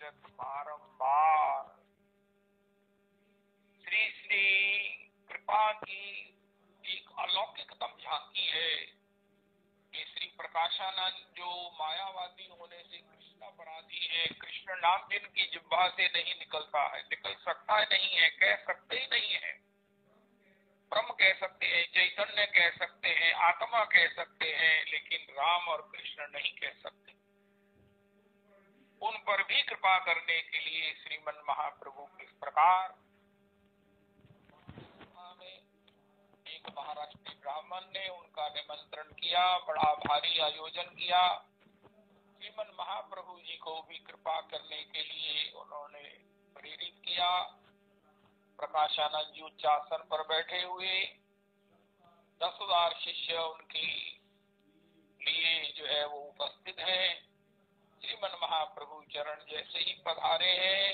तीरथ बारंबार श्री श्री कृपा की एक अलौकिकतम झांकी है कि श्री प्रकाशानंद जो मायावादी होने से कृष्ण अपराधी है, कृष्ण नाम जिनकी जिह्वा से नहीं निकलता है, निकल सकता है नहीं है, कह सकते ही नहीं है, ब्रह्म कह सकते हैं, चैतन्य कह सकते हैं, आत्मा कह सकते हैं, लेकिन राम और कृष्ण नहीं कह सकते। उन पर भी कृपा करने के लिए श्रीमन महाप्रभु किस प्रकार एक महाराष्ट्रीय ब्राह्मण ने उनका निमंत्रण किया, बड़ा भारी आयोजन किया। श्रीमन महाप्रभु जी को भी कृपा करने के लिए उन्होंने प्रेरित किया। प्रकाशानंद जी उच्चासन पर बैठे हुए, 10,000 शिष्य उनके लिए जो है वो उपस्थित है। श्रीमन महाप्रभु चरण जैसे ही पधारे हैं,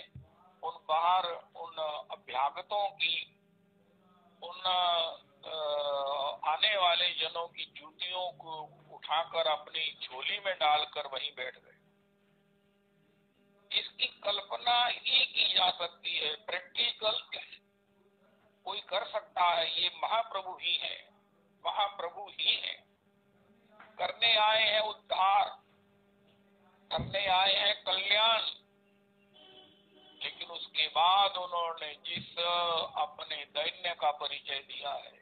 उन बाहर उन अभ्यागतों की, उन आने वाले जनों की जूतियों को उठाकर अपनी झोली में डालकर वहीं बैठ गए। इसकी कल्पना ही की जा सकती है, प्रैक्टिकल कोई कर सकता है। ये महाप्रभु ही है, महाप्रभु ही है। करने आए हैं उद्धार, करने आए हैं कल्याण, लेकिन उसके बाद उन्होंने जिस अपने दैन्य का परिचय दिया है,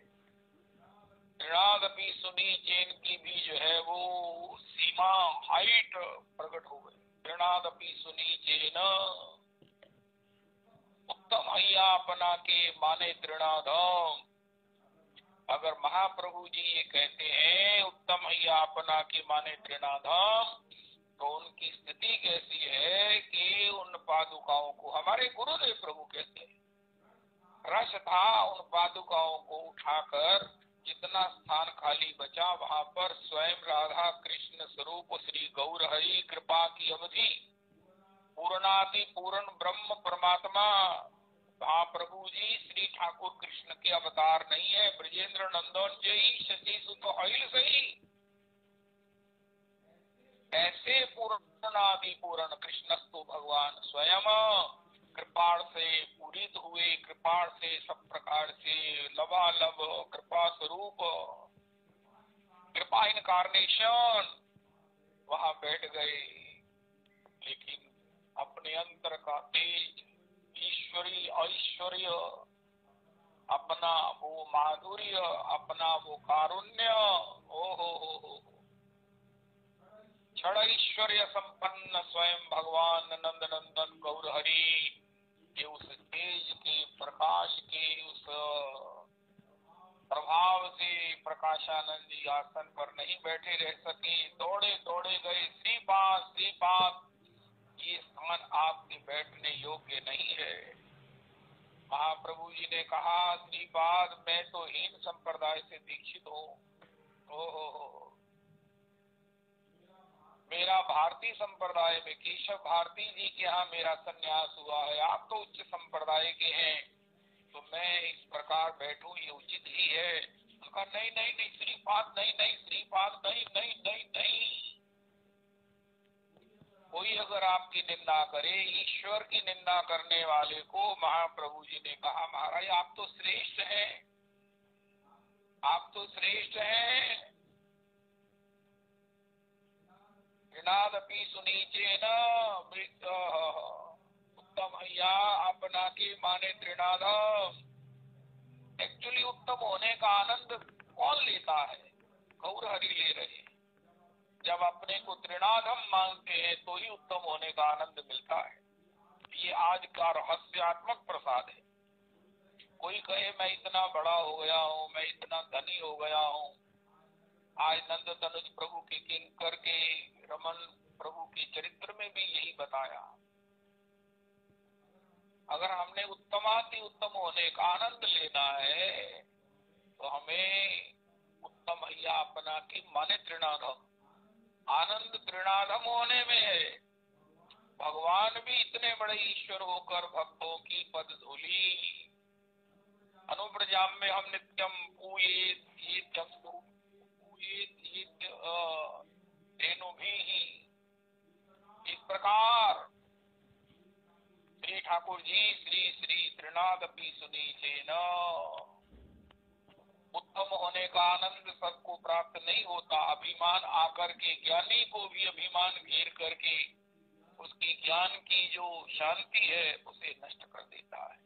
ऋणादपि सुनी चेन की भी जो है वो सीमा, हाइट प्रकट हो गई। ऋणादपि सुनी चेन उत्तम हैया अपना के माने तृणाधम। अगर महाप्रभु जी ये कहते हैं उत्तम हैया अपना के माने तृणाधम, तो उनकी स्थिति कैसी है कि उन पादुकाओं को हमारे गुरुदेव प्रभु कहते हैं, रस था उन पादुकाओं को उठाकर जितना स्थान खाली बचा वहां पर स्वयं राधा कृष्ण स्वरूप श्री गौर हरि कृपा की अवधि, पूर्णाति पूर्ण ब्रह्म परमात्मा महाप्रभु जी श्री ठाकुर कृष्ण के अवतार नहीं है। ब्रजेंद्र नंदन जय शशि सुत अहिल सही, ऐसे पूर्णादि पूर्ण कृष्णस्तु भगवान स्वयं कृपाण से पूरित हुए, कृपाण से सब प्रकार से लबालब कृपा स्वरूप, कृपा इनकार्नेशन वहां बैठ गए। लेकिन अपने अंतर का तेज, ईश्वरी ऐश्वर्य, अपना वो माधुर्य, अपना वो कारुण्य, ओ हो, क्षण ऐश्वर्य संपन्न स्वयं भगवान नंद नंदन गौर हरि के उस तेज के प्रकाश के उस प्रभाव से प्रकाशानंद जी आसन पर नहीं बैठे रह सके, दौड़े दौड़े गए श्रीपाद श्रीपाद, ये स्थान आपके बैठने योग्य नहीं है। महाप्रभु जी ने कहा श्रीपाद मैं तो हीन संप्रदाय से दीक्षित हूँ, ओहो, मेरा भारतीय संप्रदाय में केशव भारती जी के यहाँ मेरा संन्यास हुआ है, आप तो उच्च संप्रदाय के हैं, तो मैं इस प्रकार बैठूं ये उचित ही है। उनका नहीं नहीं नहीं श्रीपाद नहीं नहीं श्रीपाद नहीं नहीं नहीं नहीं। कोई अगर आपकी निंदा करे, ईश्वर की निंदा करने वाले को महाप्रभु जी ने कहा महाराज आप तो श्रेष्ठ हैं, आप तो श्रेष्ठ हैं। ऋणादपि सुनीचेन मृत उत्तम हैया अपना के माने तृणाधम। एक्चुअली उत्तम होने का आनंद कौन लेता है? गौर हरि ले रहे हैं। जब अपने को तृणाधम मानते हैं तो ही उत्तम होने का आनंद मिलता है। ये आज का रहस्यात्मक प्रसाद है। कोई कहे मैं इतना बड़ा हो गया हूँ, मैं इतना धनी हो गया हूँ। आज नंद तनुज प्रभु के किंकर के रमन प्रभु के चरित्र में भी यही बताया। अगर हमने उत्तमाति उत्तम होने का आनंद लेना है तो हमें उत्तम हैया अपना की माने तृणाधम, आनंद तृणाधम होने में है। भगवान भी इतने बड़े ईश्वर होकर भक्तों की पद धूली अनुप्रजाम में हम नित्यम पूयेत तेनु भी इस प्रकार ठाकुर जी श्री श्री त्रिनादपि सुनी न, उत्तम होने का आनंद सबको प्राप्त नहीं होता। अभिमान आकर के ज्ञानी को भी अभिमान घेर करके उसकी ज्ञान की जो शांति है उसे नष्ट कर देता है।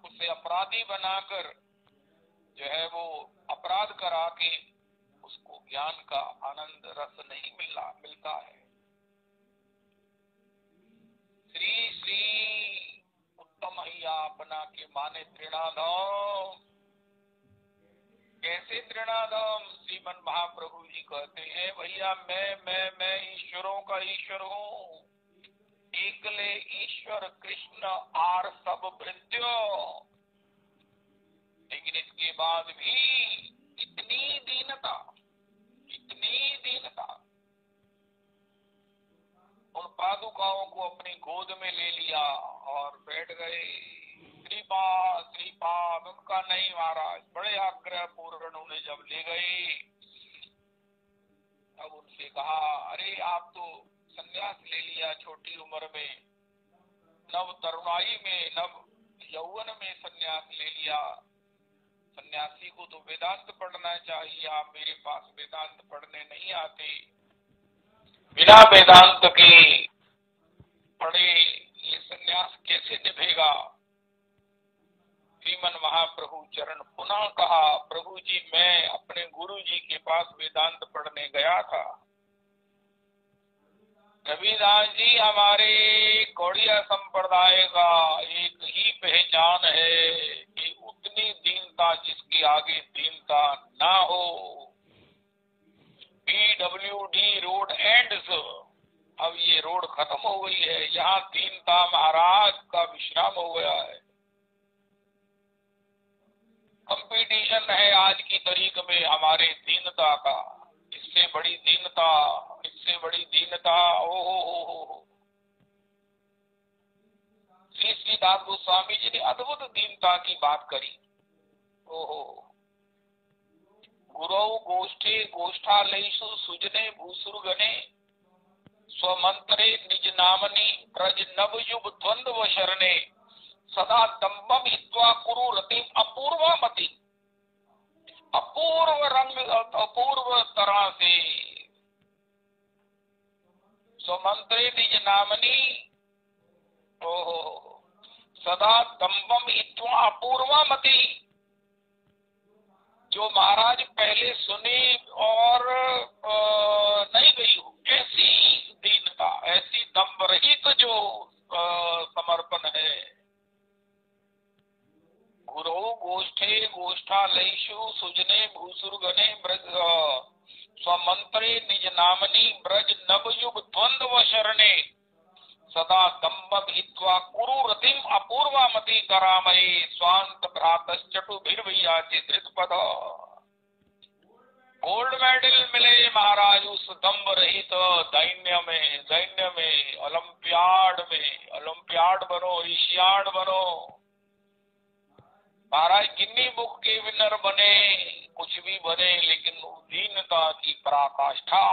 उसे अपराधी बनाकर जो है वो अपराध करा के उसको ज्ञान का आनंद रस नहीं मिलता है। श्री श्री उत्तम हैया अपना के माने तृणाधाम। कैसे तृणाधाम? श्रीमन महाप्रभु जी कहते हैं भैया मैं ईश्वरों का ईश्वर हूँ, एकले ईश्वर कृष्ण आर सब भृत्यो। लेकिन इसके बाद भी इतनी दीनता, उन पादुकाओं को अपनी गोद में ले लिया और बैठ गए। श्रीपाद उनका नहीं महाराज, बड़े आग्रह पूर्ण उन्हें जब ले गए तब उनसे कहा, अरे आप तो संन्यास ले लिया छोटी उम्र में, नव तरुणाई में, नव यौवन में संन्यास ले लिया। सन्यासी को तो वेदांत पढ़ना चाहिए, आप मेरे पास वेदांत पढ़ने नहीं आते। बिना वेदांत के पढ़े ये सन्यास कैसे निभेगा? श्रीमन महाप्रभु चरण पुनः कहा, प्रभु जी मैं अपने गुरु जी के पास वेदांत पढ़ने गया था। रविदास जी हमारे गौड़िया संप्रदाय का एक ही पहचान है कि उतनी दीनता जिसके आगे दीनता ना हो। PWD रोड एंड्स, अब ये रोड खत्म हो गई है, यहाँ दीनता महाराज का विश्राम हो गया है। कंपटीशन है आज की तारीख में हमारे दीनता का, इससे बड़ी दीनता, इससे बड़ी दीनता। ओ श्री श्री दास गोस्वामी जी ने अद्भुत दीनता की बात करी। ओहो, गुरौ गोष्ठे गोष्ठालयसु सुजने भूसुरगणे स्वमंत्रे निज नामनि ब्रज नवयुग द्वंद्व शरणे सदा दम्भम हित्वा कुरु रतिम अपूर्वमति। अपूर्व रंग, अपूर्व तरह से स्वमंत्रे निज नामनि, ओहो, सदा दम्भम हित्वा अपूर्वमति। जो महाराज पहले सुनी और नहीं गई हो, ऐसी दीनता, ऐसी दम्भ रहित जो समर्पण है। गुरु गोष्ठे गोष्ठालयसु सुजने भूसुरगणे ब्रज स्वमंत्रे निज नामनि ब्रज नवयुग द्वंद्व शरणे सदा दम्भ हित्वा कुरु रतिम अपूर्वामति करामये स्वांत भ्रातश्चटुभिर्भयाति धृतपद। गोल्ड मेडल मिले महाराज उस दम्भ रहित दैन्य में, ओलंपियाड बनो, एशियाड बनो। महाराज गिन्नी बुक के विनर बने, कुछ भी बने, लेकिन दीनता की पराकाष्ठा,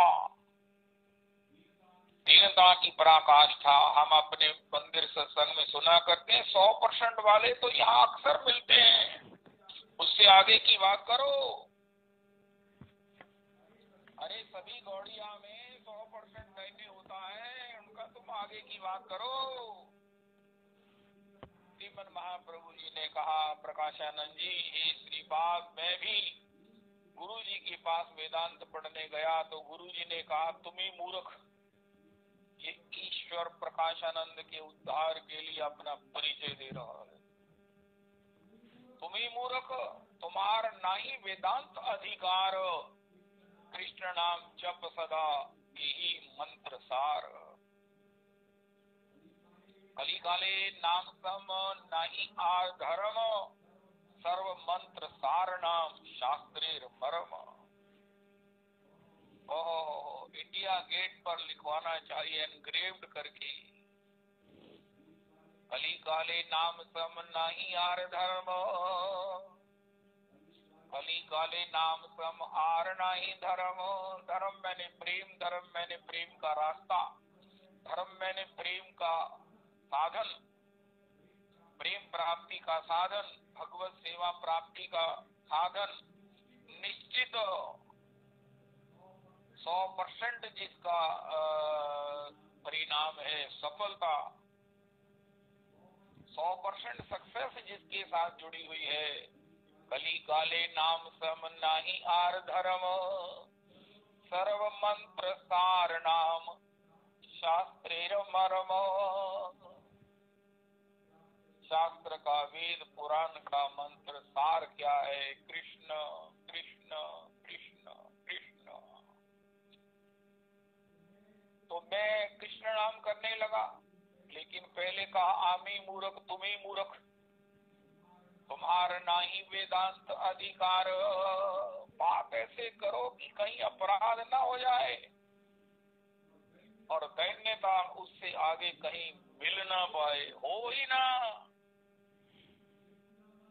दीनता की पराकाष्ठा हम अपने मंदिर सत्संग में सुना करते हैं। 100% वाले तो यहाँ अक्सर मिलते हैं, उससे आगे की बात करो। अरे सभी गौड़िया में 100% दैन्य होता है, उनका तुम आगे की बात करो। श्रीमन महाप्रभु जी ने कहा, प्रकाशानंद जी हे श्रीपाद, मैं भी गुरु जी के पास वेदांत पढ़ने गया तो गुरु जी ने कहा, तुम ही मूर्ख, ये ईश्वर प्रकाशानंद के उद्धार के लिए अपना परिचय दे रहा है। तुम ही मूर्ख, तुम्हार नाही वेदांत अधिकार, कृष्ण नाम जप सदा यही मंत्र सार। कली काले नाम सम नाही आर धर्म, सर्व मंत्र सार नाम शास्त्रेर परम। ओह, इंडिया गेट पर लिखवाना चाहिए एनग्रेव्ड करके, कली काले नाम सम नाही आर धर्म, कली काले नाम सम आर नाही धर्म। धर्म मैंने प्रेम, धर्म मैंने प्रेम का रास्ता, धर्म मैंने प्रेम का साधन, प्रेम प्राप्ति का साधन, भगवत सेवा प्राप्ति का साधन निश्चित 100% जिसका परिणाम है सफलता, 100% सक्सेस जिसके साथ जुड़ी हुई है। कली काले नाम सम नाही आर धर्म, सर्व मंत्र सार नाम शास्त्रेर मर्म। शास्त्र का, वेद पुराण का मंत्र सार क्या है? कृष्ण कृष्ण कृष्ण कृष्ण। तो मैं कृष्ण नाम करने लगा, लेकिन पहले कहा आमी मूर्ख तुम्ही मूर्ख, तुम्हारा नाही वेदांत अधिकार। बात ऐसे करो कि कहीं अपराध ना हो जाए और दैन्यता उससे आगे कहीं मिल ना पाए, हो ही ना।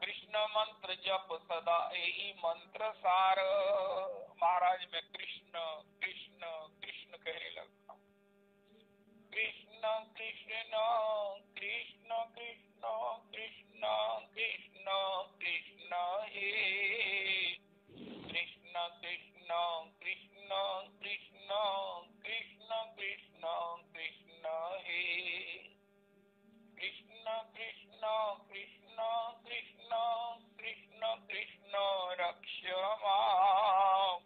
कृष्ण मंत्र जप सदा यही मंत्र सार। महाराज मैं कृष्ण कृष्ण कृष्ण कहने लगा। कृष्ण कृष्ण कृष्ण कृष्ण कृष्ण कृष्ण कृष्ण हे कृष्ण कृष्ण कृष्ण कृष्ण कृष्ण कृष्ण कृष्ण हे कृष्ण कृष्ण कृष्ण कृष्ण कृष्ण कृष्ण रक्ष मां।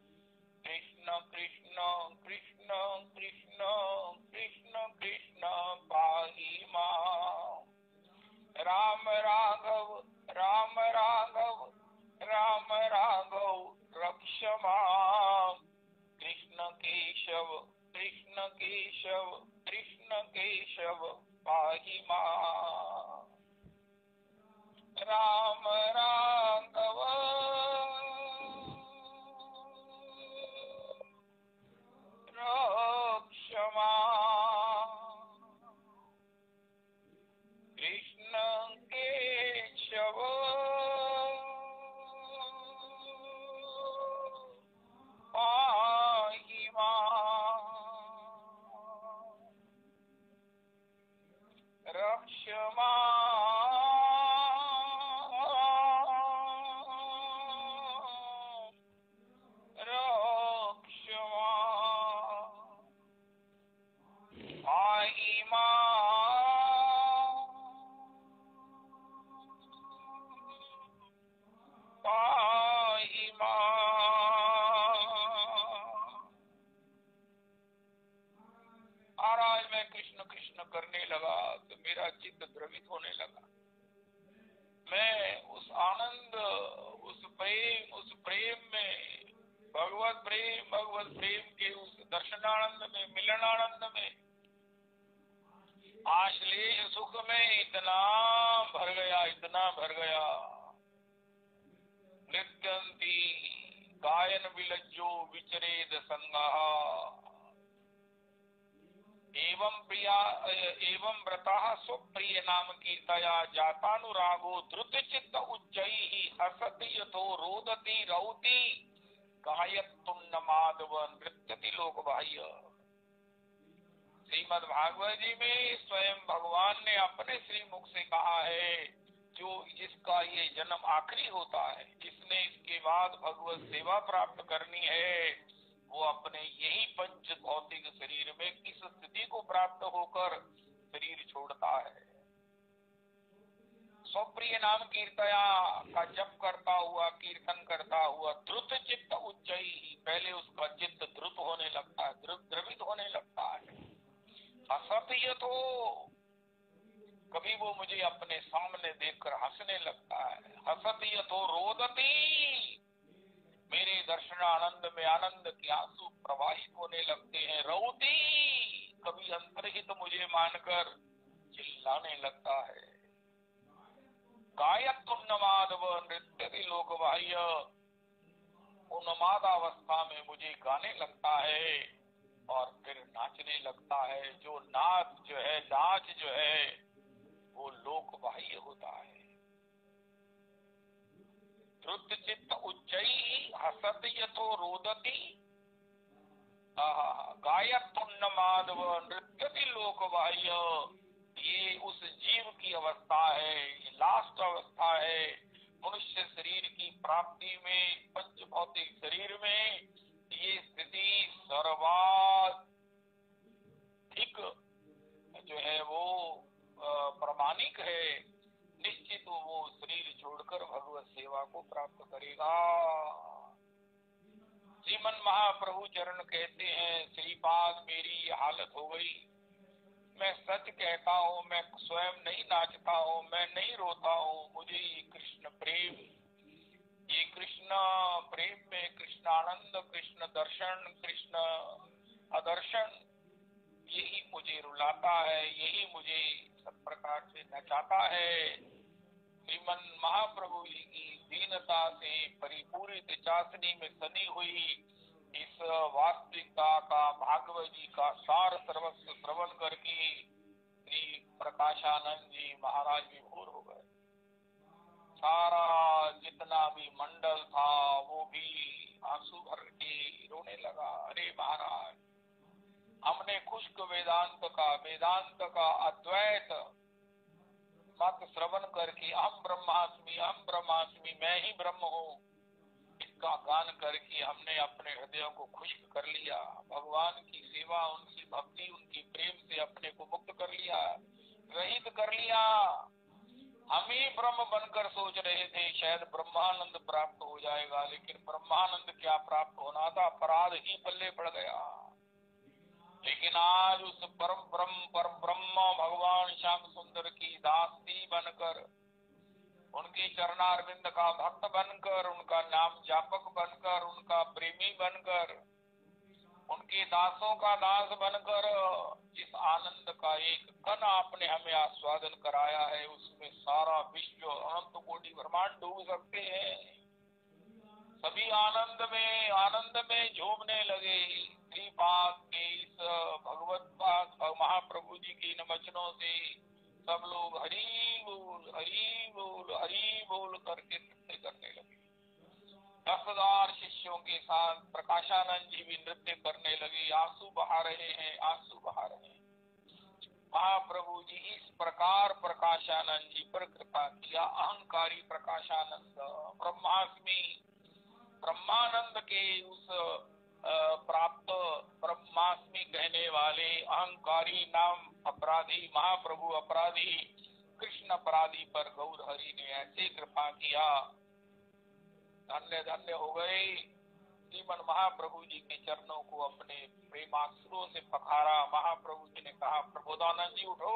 कृष्ण कृष्ण कृष्ण कृष्ण कृष्ण कृष्ण पाहि मां। राम राघव राम राघव राम राघव रक्ष मां। कृष्ण केशव कृष्ण केशव कृष्ण केशव पाहि मां। राम राघव रक्ष मां। कृष्ण केशव पाहि मां। रक्ष मां। रक्ष मां। पाहि मां। पाहि मां। महाराज मैं कृष्ण कृष्ण करने लगा तो मेरा चित्त द्रवित होने लगा। मैं उस आनंद, उस प्रेम में, भगवत प्रेम के उस दर्शनानंद में, मिलनानंद में, आश्लेष सुख में इतना भर गया, इतना भर गया। नृत्यंती गायन विलज्जो विचरेद संगा एवं प्रिया एवं व्रतः स्वप्रिय नाम कीर्तया जातानुरागो द्रुत चित्त उच्चैहि हसति यथो रोदति रौति गायत्तुन्न माधव नृत्यति लोक बाह्य। श्रीमद् भागवत जी में स्वयं भगवान ने अपने श्रीमुख से कहा है, जो जिसका ये जन्म आखिरी होता है, जिसने इसके बाद भगवत सेवा प्राप्त करनी है, वो अपने यही पंच भौतिक शरीर में किस स्थिति को प्राप्त होकर शरीर छोड़ता है। स्वप्रिय नाम कीर्तया का जप करता हुआ, कीर्तन करता हुआ, द्रुत चित्त उच्चैहि, पहले उसका चित्त द्रुत होने लगता है, द्रवित होने लगता है। असत्य तो कभी वो मुझे अपने सामने देखकर हंसने लगता है। हसती तो रोदती, मेरे दर्शन आनंद में आनंद के आंसू प्रवाहित होने लगते हैं। रौती, कभी अंतर्हित मुझे मानकर चिल्लाने लगता है। गायत्तुन्नमादव नृत्यति लोक बाह्य, उन्मादावस्था में मुझे गाने लगता है और फिर नाचने लगता है। जो नाच जो है वो लोक बाह्य होता है। द्रुत चित्त उच्चैहि हसति यथो रोदति गायत्तुन्नमादव नृत्यति लोक बाह्य। ये उस जीव की अवस्था है, ये लास्ट अवस्था है मनुष्य शरीर की प्राप्ति में। पंच भौतिक शरीर में ये स्थिति सर्वाधिक जो है वो प्रामाणिक है। निश्चित वो शरीर छोड़कर भगवत सेवा को प्राप्त करेगा। श्रीमन महाप्रभु चरण कहते हैं, श्रीपाद मेरी ये हालत हो गई, मैं सच कहता हूँ, मैं स्वयं नहीं नाचता हूँ, मैं नहीं रोता हूँ, मुझे ये कृष्ण प्रेम, ये कृष्ण प्रेम में कृष्ण आनंद, कृष्ण दर्शन, कृष्ण आदर्शन, यही मुझे रुलाता है, यही मुझे सब प्रकार से नचाता है। श्रीमन महाप्रभु जी की दीनता से परिपूरित चाशनी में सनी हुई इस वास्तविकता का भागवत जी का सार सर्वस्व श्रवण करके श्री प्रकाशानंद जी महाराज विभोर हो गए। सारा जितना भी मंडल था वो भी आंसू भर के रोने लगा। अरे महाराज, हमने खुश्क वेदांत का अद्वैत मत श्रवण करके हम ब्रह्मास्मि, मैं ही ब्रह्म हूँ, इसका गान करके हमने अपने हृदयों को खुश्क कर लिया। भगवान की सेवा, उनकी भक्ति, उनकी प्रेम से अपने को मुक्त कर लिया, रहित कर लिया। हम ही ब्रह्म बनकर सोच रहे थे शायद ब्रह्मानंद प्राप्त हो जाएगा, लेकिन ब्रह्मानंद क्या प्राप्त होना था, अपराध ही पल्ले पड़ गया। लेकिन आज उस परम ब्रह्म भगवान श्याम सुंदर की दासी बनकर, उनके चरणारविंद का भक्त बनकर, उनका नाम जापक बनकर, उनका प्रेमी बनकर, उनके दासों का दास बनकर जिस आनंद का एक कण आपने हमें आस्वादन कराया है, उसमें सारा विश्व अनंत कोटि ब्रह्मांड डूब सकते हैं। सभी आनंद में झूमने लगे। श्रीपाद के इस भगवत महाप्रभु जी के इन वचनों से सब लोग हरि बोल हरि बोल हरि बोल करके नृत्य करने लगे। 10,000 शिष्यों के साथ प्रकाशानंद जी भी नृत्य करने लगे। आंसू बहा रहे हैं। महाप्रभु जी इस प्रकार प्रकाशानंद जी पर कृपा किया। अहंकारी प्रकाशानंद ब्रह्मानंद के उस प्राप्त ब्रह्मास्मि कहने वाले अहंकारी नाम अपराधी महाप्रभु अपराधी कृष्ण अपराधी पर गौर हरि ने ऐसे कृपा किया, धन्य धन्य हो गए। श्रीमन महाप्रभु जी के चरणों को अपने प्रेमाश्रुओं से पखारा। महाप्रभु जी ने कहा, प्रबोधानंद जी उठो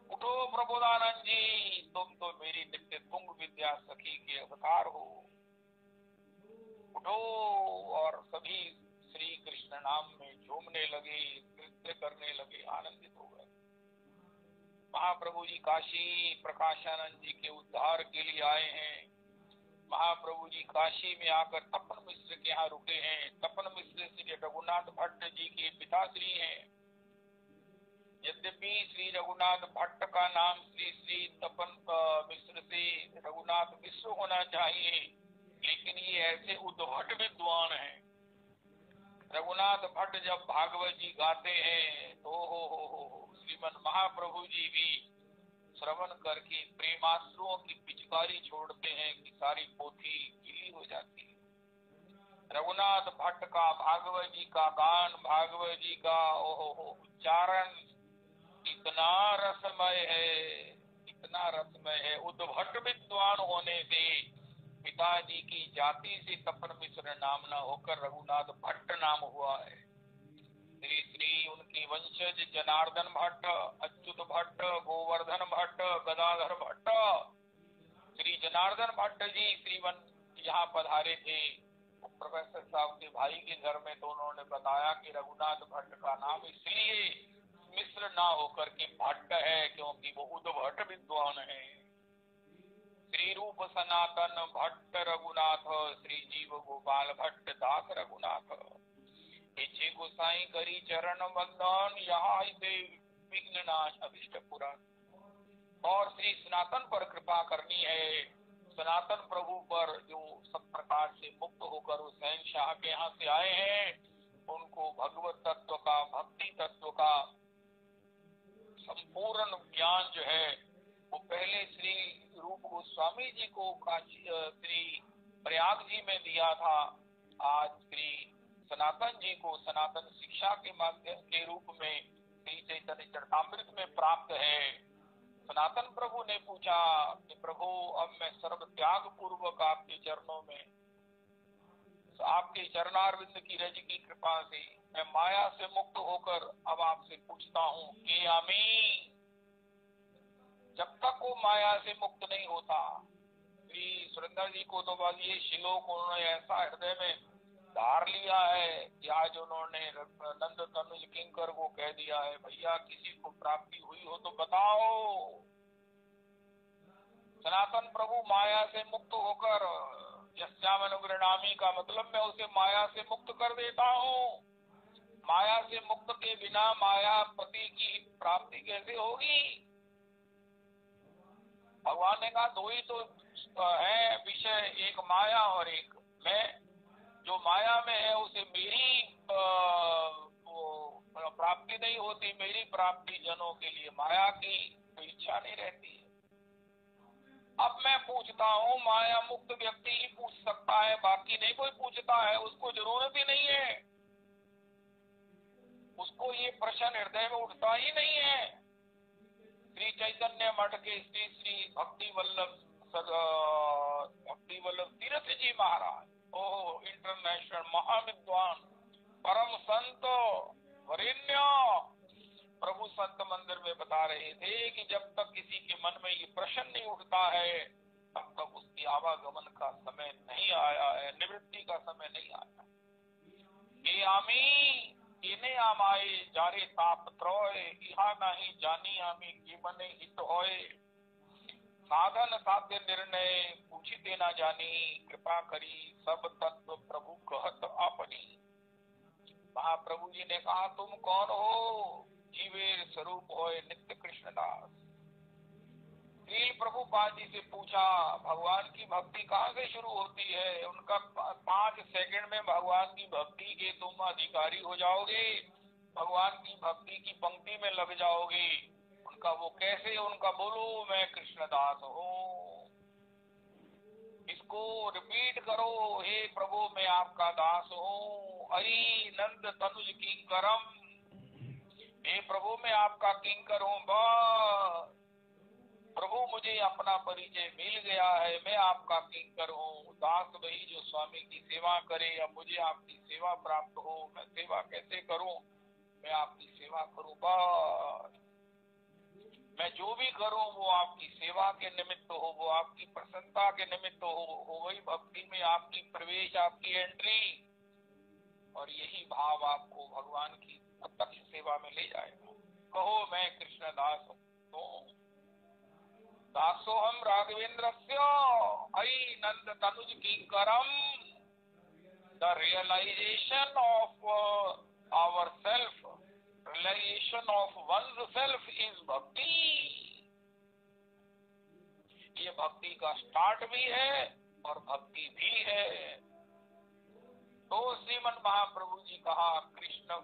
उठो प्रबोधानंद जी, तुम तो मेरी नित्य तुंग विद्या सखी के अवतार हो, उठो। और सभी श्री कृष्ण नाम में झूमने लगे, नृत्य करने लगे, आनंदित हो गए। महाप्रभु जी काशी प्रकाशानंद जी के उद्धार के लिए आए हैं। महाप्रभु जी काशी में आकर तपन मिश्र के यहाँ रुके हैं। तपन मिश्र श्री रघुनाथ भट्ट जी के पिताश्री हैं। यद्यपि श्री रघुनाथ भट्ट का नाम श्री तपन मिश्र से रघुनाथ मिश्र होना चाहिए, लेकिन ये ऐसे उद्भट विद्वान हैं। रघुनाथ भट्ट जब भागवत जी गाते हैं तो हो श्रीमन महाप्रभु जी भी श्रवण करके प्रेमाश्रुओं की पिचकारी छोड़ते हैं कि सारी पोथी गीली हो जाती है। रघुनाथ भट्ट का भागवत जी का गान, भागवत जी का उच्चारण इतना रसमय है। उद्भट विद्वान होने से पिताजी की जाति से तपन मिश्र नाम न होकर रघुनाथ भट्ट नाम हुआ है। श्री उनके वंशज जनार्दन भट्ट, अच्युत भट्ट, गोवर्धन भट्ट, गदाधर भट्ट। श्री जनार्दन भट्ट जी श्रीवन यहाँ पधारे थे। प्रोफेसर साहब के भाई के घर में तो उन्होंने बताया कि रघुनाथ भट्ट का नाम इसलिए मिश्र ना होकर के भट्ट है क्योंकि वो उद्भट विद्वान है। श्री रूप सनातन भट्ट रघुनाथ, श्री जीव गोपाल भट्ट दास रघुनाथ। इच्छे गोसाई करी चरण वंदन, यहाँ विघ्न नाश अभिष्ट पुराण। और श्री सनातन पर कृपा करनी है। सनातन प्रभु पर जो सब प्रकार से मुक्त होकर उस शहंशाह के यहाँ से आए हैं, उनको भगवत तत्व का, भक्ति तत्व का संपूर्ण ज्ञान जो है वो पहले श्री रूप गोस्वामी जी को श्री प्रयाग जी में दिया था, आज श्री सनातन जी को सनातन शिक्षा के माध्यम के रूप में श्री चैतन्य चरितामृत में प्राप्त है। सनातन प्रभु ने पूछा कि प्रभु अब मैं सर्व त्याग पूर्वक आपके चरणों में, आपके चरणारविंद की रज की कृपा से मैं माया से मुक्त होकर अब आपसे पूछता हूँ कि आमी, जब तक वो माया से मुक्त नहीं होता, श्री सुरेंद्र जी को तो बस ये श्लोक उन्होंने ऐसा हृदय में धार लिया है कि आज उन्होंने नंद तनुज किंकर को कह दिया है, भैया किसी को प्राप्ति हुई हो तो बताओ। सनातन प्रभु माया से मुक्त होकर, यस्यामनुगृणामि का मतलब मैं उसे माया से मुक्त कर देता हूँ। माया से मुक्त के बिना मायापति की प्राप्ति कैसे होगी? भगवान ने कहा दो ही तो है विषय, एक माया और एक मैं। जो माया में है उसे मेरी प्राप्ति नहीं होती, मेरी प्राप्ति जनों के लिए माया की तो इच्छा नहीं रहती है। अब मैं पूछता हूँ, माया मुक्त व्यक्ति ही पूछ सकता है, बाकी नहीं कोई पूछता है, उसको जरूरत ही नहीं है, उसको ये प्रश्न हृदय में उठता ही नहीं है। श्री चैतन्य मठ के श्री श्री भक्ति वल्लभ तीर्थ जी महाराज, ओ इंटरनेशनल महाविद्वान परम संत वरेण्य, प्रभु संत मंदिर में बता रहे थे कि जब तक किसी के मन में ये प्रश्न नहीं उठता है तब तक उसकी आवागमन का समय नहीं आया है, निवृत्ति का समय नहीं आया। ये आमी इने आमाए जारे ताप त्रय, इहा नहीं जानी आमी जीवन हित होए, साधन साध्य निर्णय पूछिते ना जानी, कृपा करी सब तत्व प्रभु कहत आपनी। महाप्रभु जी ने कहा तुम कौन हो? जीवेर स्वरूप होए नित्य कृष्णदास। श्री प्रभुपाद जी से पूछा भगवान की भक्ति कहाँ से शुरू होती है? उनका 5 सेकंड में भगवान की भक्ति के तुम अधिकारी हो जाओगे, भगवान की भक्ति की पंक्ति में लग जाओगे। उनका वो कैसे? उनका बोलो मैं कृष्णदास हूँ, इसको रिपीट करो, हे प्रभु मैं आपका दास हूँ। अरे नंद तनुज की करम, हे प्रभु मैं आपका किंकर हूँ। बस प्रभु मुझे अपना परिचय मिल गया है, मैं आपका किंकर हूँ। दास वही जो स्वामी की सेवा करे, या मुझे आपकी सेवा प्राप्त हो, मैं सेवा कैसे करूँ? मैं आपकी सेवा करूँ, बस मैं जो भी करूँ वो आपकी सेवा के निमित्त हो, वो आपकी प्रसन्नता के निमित्त हो वही भक्ति में आपकी प्रवेश, आपकी एंट्री। और यही भाव आपको भगवान की प्रत्यक्ष सेवा में ले जाएगा। कहो मैं कृष्ण दास हूँ, दासोहम राघवेंद्रस्य अयि नंद तनुज किंकरम। The realization of our self, realization of one's self is bhakti. ये भक्ति का स्टार्ट भी है और भक्ति भी है। तो श्रीमन महाप्रभु जी कहा कृष्ण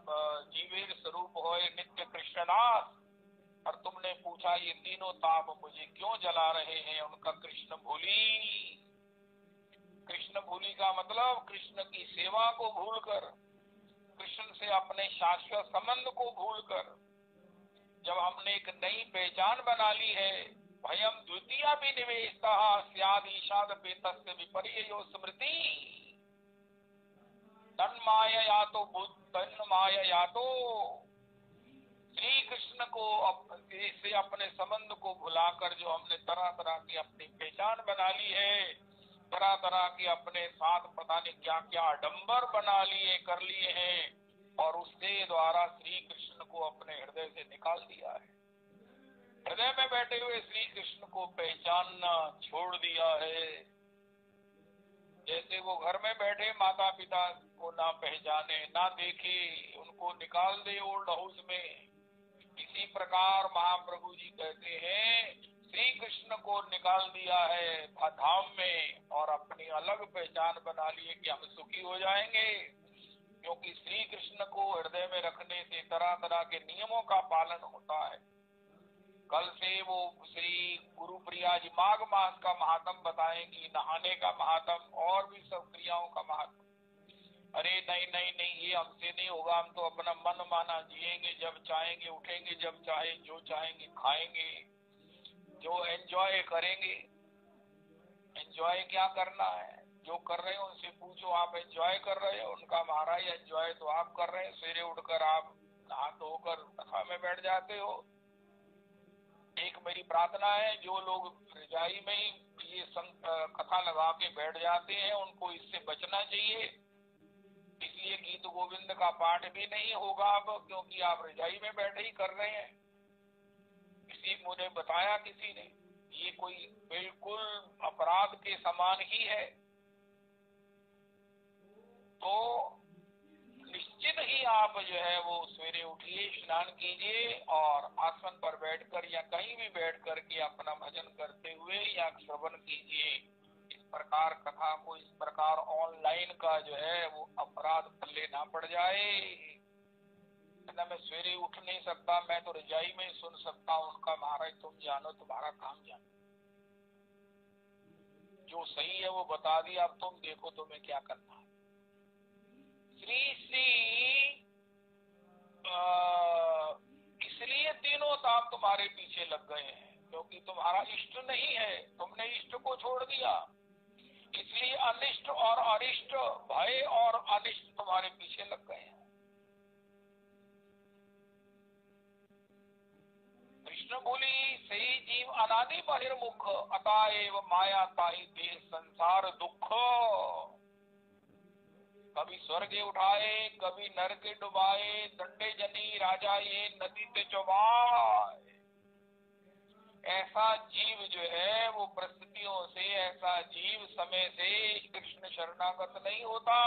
जीवेर स्वरूप होए नित्य कृष्णदास। और तुमने पूछा ये तीनों ताप मुझे क्यों जला रहे हैं? उनका कृष्ण भूली। कृष्ण भूली का मतलब कृष्ण की सेवा को भूलकर, कृष्ण से अपने शाश्वत संबंध को भूलकर। जब हमने एक नई पहचान बना ली है, भयम द्वितीय भी निवेशता स्याद ईशाद पेतस्य विपर्ययो स्मृति। तन माया या तो बुद्ध, तन माया या तो श्री कृष्ण को से अपने संबंध को भुलाकर जो हमने तरह तरह की अपनी पहचान बना ली है, तरह तरह के अपने साथ पता नहीं क्या क्या आडंबर बना लिए कर लिए हैं, और उसके द्वारा श्री कृष्ण को अपने हृदय से निकाल दिया है। हृदय में बैठे हुए श्री कृष्ण को पहचानना छोड़ दिया है। जैसे वो घर में बैठे माता पिता को ना पहचाने, ना देखे, उनको निकाल दे ओल्ड हाउस में, इसी प्रकार महाप्रभु जी कहते हैं श्री कृष्ण को निकाल दिया है धाम में और अपनी अलग पहचान बना लिए कि हम सुखी हो जाएंगे। क्योंकि श्री कृष्ण को हृदय में रखने से तरह तरह के नियमों का पालन होता है। कल से वो श्री गुरु प्रिया जी माघ मास का महात्म बताएंगी, नहाने का महात्म और भी सब क्रियाओं का महात्म। अरे नहीं नहीं नहीं, ये हमसे नहीं होगा, हम तो अपना मन माना जिएंगे, जब चाहेंगे उठेंगे, जब चाहे जो चाहेंगे खाएंगे, जो एंजॉय करेंगे। एंजॉय क्या करना है? जो कर रहे हो उनसे पूछो, आप एंजॉय कर रहे हो? उनका महाराज एंजॉय तो आप कर रहे हैं। सवेरे उठकर आप नहा धोकर कथा में बैठ जाते हो। एक मेरी प्रार्थना है, जो लोग रजाई में ही ये कथा लगा के बैठ जाते हैं उनको इससे बचना चाहिए। इसलिए गीत गोविंद का पाठ भी नहीं होगा अब, क्योंकि आप रजाई में बैठे ही कर रहे हैं। मुझे बताया किसी ने, ये कोई बिल्कुल अपराध के समान ही है। तो निश्चित ही आप जो है वो सवेरे उठिए, स्नान कीजिए और आसन पर बैठकर या कहीं भी बैठ करके अपना भजन करते हुए या श्रवण कीजिए। इस प्रकार कथा को इस प्रकार ऑनलाइन का जो है वो अपराध पल्ले ना पड़ जाए। ना मैं सवेरे उठ नहीं सकता, मैं तो रजाई में ही सुन सकता हूँ। उनका महाराज तुम जानो, तुम्हारा काम जानो, जो सही है वो बता दिया, अब तुम देखो तुम्हें क्या करना है। श्री इसलिए तीनों ताप तुम्हारे पीछे लग गए हैं, क्योंकि तुम्हारा इष्ट नहीं है, तुमने इष्ट को छोड़ दिया। इसलिए अनिष्ट और अरिष्ट, भय और अनिष्ट तुम्हारे पीछे लग गए हैं। कृष्ण बोली, सही जीव अनादि बहिर्मुख, अतएव माया ताहि देह संसार दुख। कभी स्वर्ग उठाए, कभी नरक डुबाए, दंडे जनी राजा ये नदी ते चुबाए। ऐसा जीव जो है वो परिस्थितियों से, ऐसा जीव समय से कृष्ण शरणागत नहीं होता,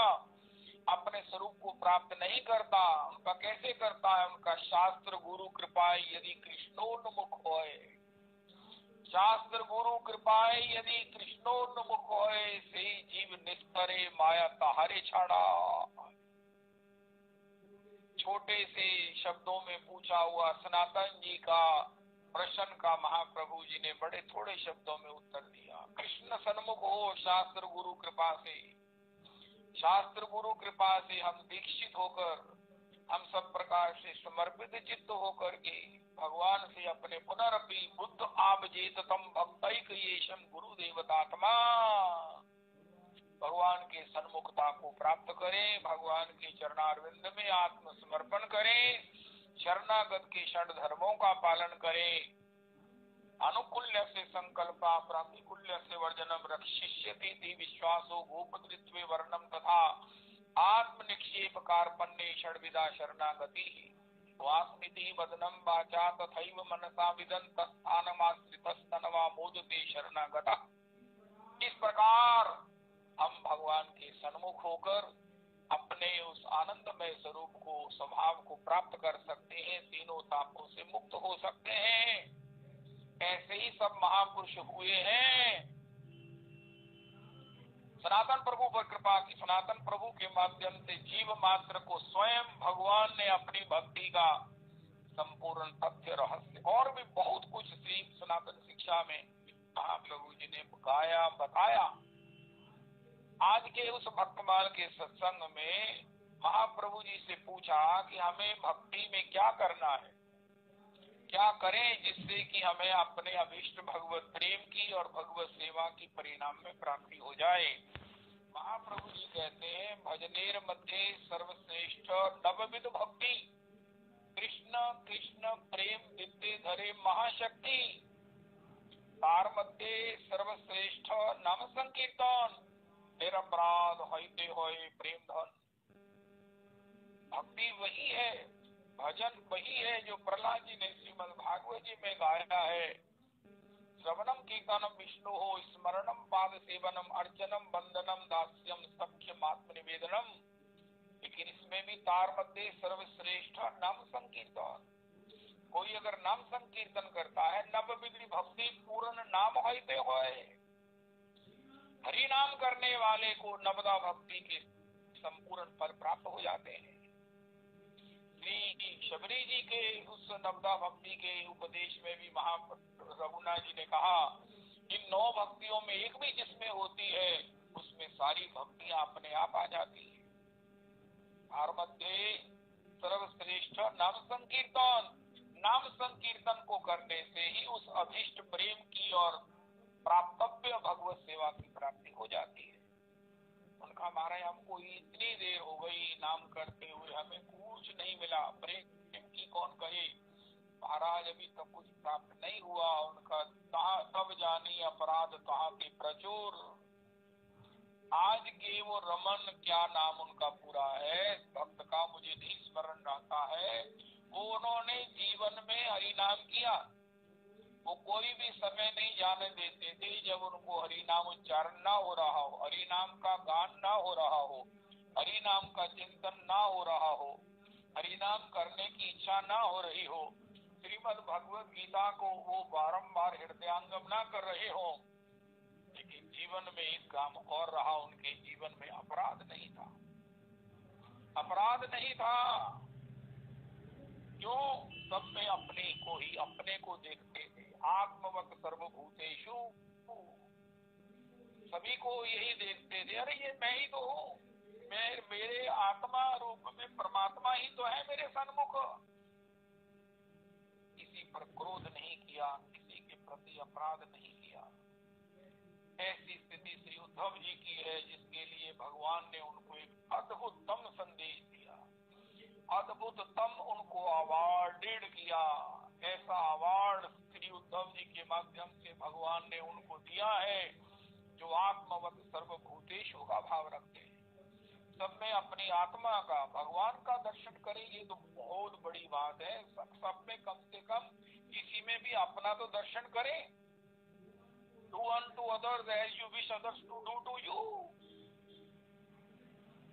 अपने स्वरूप को प्राप्त नहीं करता। उनका कैसे करता है? उनका शास्त्र गुरु कृपा यदि कृष्णोन्मुख होए, शास्त्र गुरु कृपाए यदि कृष्णोन्मुख होए, से जीव निस्तरे माया ताहारे छाड़ा। छोटे से शब्दों में पूछा हुआ सनातन जी का प्रश्न का महाप्रभु जी ने बड़े थोड़े शब्दों में उत्तर दिया। कृष्ण सन्मुख हो शास्त्र गुरु कृपा से, शास्त्र गुरु कृपा से हम दीक्षित होकर, हम सब प्रकार से समर्पित चित्त होकर के भगवान से अपने पुनरपि बुद्ध आबजेत तम भक्तैक येषम गुरु देवतात्मा, भगवान के सन्मुखता को प्राप्त करें, भगवान के चरणारविंद में आत्मसमर्पण करें, शरणागत के षड धर्मों का पालन करें, अनुकूल्य से संकल्पा प्रतिकूल्य से वर्जनम रक्षिष्यति विश्वासो गोपतृत्वे वर्णम तथा आत्म निक्षेप कार्पण्ये षड्विधा शरणागति वास्मिति वदनम वाचा तथैव मनसा विदन तस्थानमाश्रितस्तनवा मोदते शरणागता। इस प्रकार हम भगवान के सन्मुख होकर अपने उस आनंदमय स्वरूप को, स्वभाव को प्राप्त कर सकते हैं, तीनों तापों से मुक्त हो सकते हैं। ऐसे ही सब महापुरुष हुए हैं। सनातन प्रभु पर कृपा की, सनातन प्रभु के माध्यम से जीव मात्र को स्वयं भगवान ने अपनी भक्ति का संपूर्ण तथ्य, रहस्य और भी बहुत कुछ श्री सनातन शिक्षा में महाप्रभु जी ने गाया, बताया। आज के उस भक्तमाल के सत्संग में महाप्रभु जी से पूछा कि हमें भक्ति में क्या करना है, क्या करें जिससे कि हमें अपने अभीष्ट भगवत प्रेम की और भगवत सेवा की परिणाम में प्राप्ति हो जाए। महाप्रभु जी कहते हैं, भजनेर मध्य सर्वश्रेष्ठ नवविध भक्ति, कृष्ण कृष्ण प्रेम विद्ये धरे महाशक्ति, तार मध्य सर्वश्रेष्ठ नाम संकीर्तन, निरपराध होते होए प्रेम धन। भक्ति वही है, भजन वही है जो प्रहलाद जी ने श्रीमद् भागवत जी में गाया है। श्रवणम कीर्तनम विष्णु हो, स्मरणम पाद सेवनम, अर्चनम वंदनम दास्यम सख्यम आत्म निवेदनम। लेकिन इसमें भी तार मध्य सर्वश्रेष्ठ नाम संकीर्तन। कोई अगर नाम संकीर्तन करता है, नवविधि भक्ति पूर्ण नाम होते होए, हरि नाम करने वाले को नवदा भक्ति के संपूर्ण फल प्राप्त हो जाते हैं। श्री शबरी जी के उस नवदा भक्ति के उपदेश में भी रघुनाथ जी ने कहा इन 9 भक्तियों में एक भी जिसमें होती है उसमें सारी भक्तियां अपने आप आ जाती है। मध्य सर्वश्रेष्ठ नाम संकीर्तन, नाम संकीर्तन को करने से ही उस अभीष्ट प्रेम की और प्राप्तव्य भगवत सेवा की प्राप्ति हो जाती है। उनका महाराज हमको इतनी देर हो गई नाम करते हुए हमें कुछ नहीं मिला, प्रेम की कौन कहे महाराज अभी तक कुछ प्राप्त नहीं हुआ। उनका तब जानी अपराध कहाँ के प्रचुर। आज के वो रमन क्या नाम उनका पूरा है, भक्त का मुझे नहीं स्मरण रहता है। वो उन्होंने जीवन में हरि नाम किया, वो कोई भी समय नहीं जाने देते थे जब उनको हरि नाम उच्चारण ना हो रहा हो, हरि नाम का गान ना हो रहा हो, हरि नाम का चिंतन ना हो रहा हो, हरि नाम करने की इच्छा ना हो रही हो, श्रीमद् भगवत गीता को वो बारंबार हृदयांगम ना कर रहे हो। लेकिन जीवन में एक काम और रहा, उनके जीवन में अपराध नहीं था, अपराध नहीं था। क्यों? सब में अपने को देखते थे। आत्मवत सर्वभूतेषु, सभी को यही देखते थे, अरे ये मैं ही तो हूँ, मेरे आत्मा रूप में परमात्मा ही तो है मेरे सन्मुख। किसी पर क्रोध नहीं किया, किसी के प्रति अपराध नहीं किया। ऐसी स्थिति श्री उद्धव जी की है, जिसके लिए भगवान ने उनको एक अद्भुततम संदेश दिया, अद्भुततम उनको अवार्डेड किया। ऐसा अवार्ड श्री उद्धव जी के माध्यम से भगवान ने उनको दिया है, जो आत्मवत सर्वभूतेषु का भाव रखते हैं। सब में अपनी आत्मा का, भगवान का दर्शन करें, ये तो बहुत बड़ी बात है। सब में कम से कम किसी में भी अपना तो दर्शन करें। Do unto others as you wish others to do to you।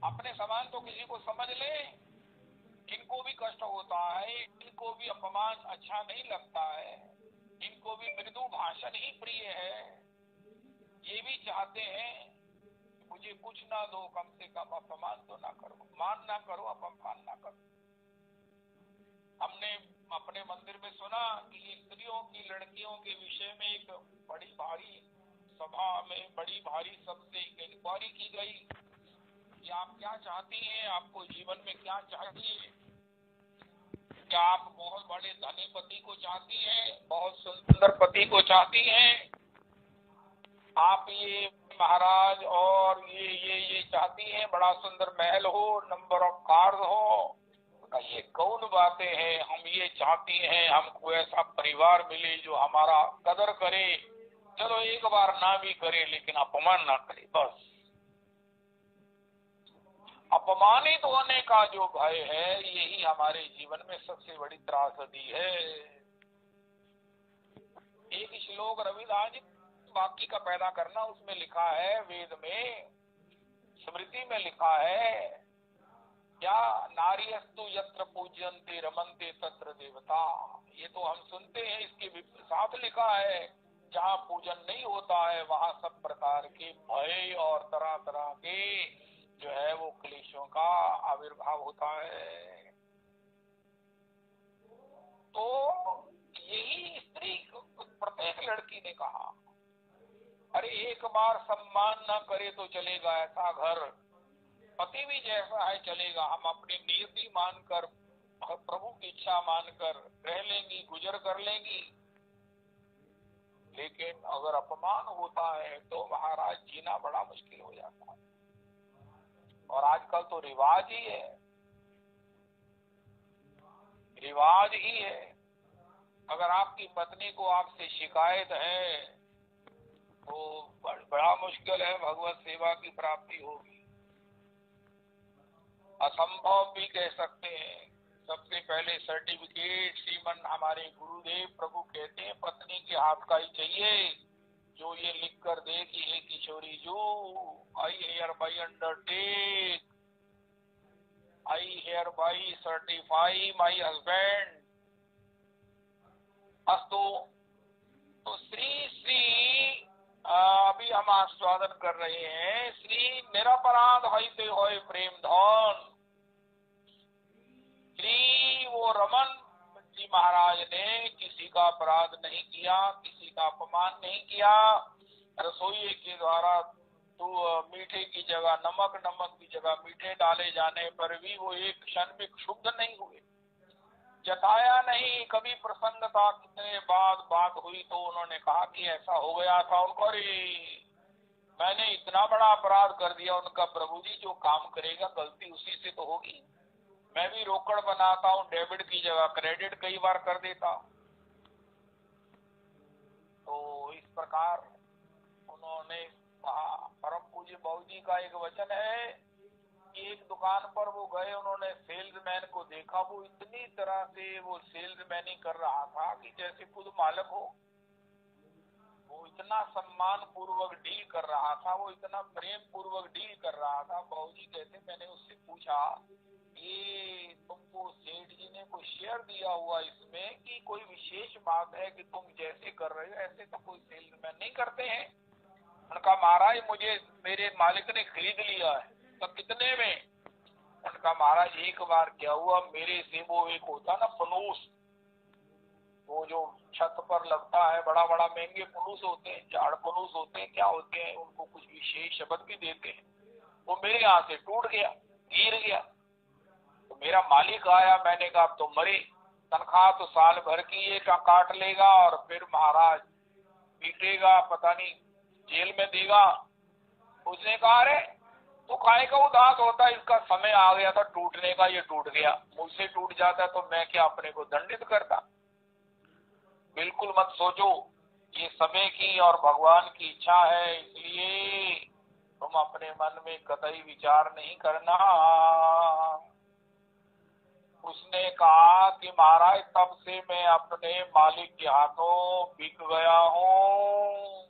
अपने समान तो किसी को समझ ले। इनको भी कष्ट होता है, इनको भी अपमान अच्छा नहीं लगता है, इनको भी मृदु भाषण ही प्रिय है। ये भी चाहते हैं मुझे कुछ ना दो, कम से कम अपमान तो ना करो, मान ना करो, अपमान ना करो। हमने अपने मंदिर में सुना कि स्त्रियों की, लड़कियों के विषय में एक बड़ी भारी सभा में बड़ी भारी सबसे इंक्वायरी की गई कि आप क्या चाहती हैं, आपको जीवन में क्या चाहिए, क्या आप बहुत बड़े धनी पति को चाहती हैं, बहुत सुंदर पति को चाहती हैं, आप ये महाराज और ये चाहती हैं बड़ा सुंदर महल हो, नंबर ऑफ कार्स हो। ये कौन बातें हैं? हम ये चाहती हैं हमको ऐसा परिवार मिले जो हमारा कदर करे, चलो एक बार ना भी करे लेकिन अपमान ना करे। बस अपमानित होने का जो भय है, यही हमारे जीवन में सबसे बड़ी त्रासदी है। एक श्लोक रविदास वाक्य का पैदा करना, उसमें लिखा है, वेद में स्मृति में लिखा है, क्या नारीस्तु यत्र पूज्यन्ते रमन्ते तत्र देवता। ये तो हम सुनते हैं, इसके साथ लिखा है जहाँ पूजन नहीं होता है वहाँ सब प्रकार के भय और तरह तरह के जो है वो क्लेशों का आविर्भाव होता है। तो यही स्त्री प्रत्येक लड़की ने कहा, अरे एक बार सम्मान न करे तो चलेगा, ऐसा घर पति भी जैसा है चलेगा, हम अपनी नियति मानकर, प्रभु की इच्छा मानकर रह लेंगी, गुजर कर लेंगी। लेकिन अगर अपमान होता है तो महाराज जीना बड़ा मुश्किल हो जाता है। और आजकल तो रिवाज ही है, रिवाज ही है। अगर आपकी पत्नी को आपसे शिकायत है तो बड़ा मुश्किल है भगवत सेवा की प्राप्ति होगी, असंभव भी कह सकते हैं। सबसे पहले सर्टिफिकेट श्रीमन हमारे गुरुदेव प्रभु कहते हैं पत्नी के हाथ का ही चाहिए, जो ये लिख कर दे कि हे किशोरी जो I hereby undertake, I hereby certify my husband अस्तु। तो श्री अभी हम आस्वादन कर रहे हैं, श्री निरपराध होते होए प्रेम धन, श्री का अपराध नहीं किया, किसी का अपमान नहीं किया। रसोई के द्वारा तो मीठे की जगह नमक, नमक की जगह मीठे डाले जाने पर भी वो एक क्षण भी क्षुब्ध नहीं हुए, जताया नहीं। कभी प्रसन्न था, कितने बाद बात हुई तो उन्होंने कहा कि ऐसा हो गया था उनको, अरे मैंने इतना बड़ा अपराध कर दिया। उनका प्रभु जी जो काम करेगा गलती उसी से तो होगी। मैं भी रोकड़ बनाता हूँ, डेबिट की जगह क्रेडिट कई बार कर देता हूँ। तो इस प्रकार उन्होंने कहा। परम पूज्य बाबू जी का एक वचन है कि एक दुकान पर वो गए, उन्होंने सेल्समैन को देखा, वो इतनी तरह से वो सेल्समैनी कर रहा था कि जैसे खुद मालिक हो। वो इतना सम्मान पूर्वक डील कर रहा था, वो इतना प्रेम पूर्वक डील कर रहा था। बाबूजी कहते, मैंने उससे पूछा, ये तुमको सेठ जी ने कोई शेयर दिया हुआ इसमें कि कोई विशेष बात है कि तुम जैसे कर रहे हो ऐसे तो कोई सेल्समैन नहीं करते हैं? उनका महाराज मुझे मेरे मालिक ने खरीद लिया है। तो कितने में? उनका महाराज एक बार क्या हुआ, मेरे से वो एक होता ना फनूस, वो जो छत पर लगता है, बड़ा बड़ा महंगे फनूस होते हैं, झाड़ फनूस होते हैं, क्या होते हैं, उनको कुछ विशेष शब्द भी देते हैं। वो मेरे यहाँ से टूट गया, गिर गया। तो मेरा मालिक आया, मैंने कहा अब तो मरे, तनख्वाह तो साल भर की ये काट लेगा और फिर महाराज पीटेगा, पता नहीं जेल में देगा। उसने कहा, अरे तो काहे का उदास होता, इसका समय आ गया था टूटने का, ये टूट गया। मुझसे टूट जाता तो मैं क्या अपने को दंडित करता? बिल्कुल मत सोचो, ये समय की और भगवान की इच्छा है, इसलिए तुम अपने मन में कतई विचार नहीं करना। उसने कहा कि महाराज तब से मैं अपने मालिक के हाथों बिक गया हूँ।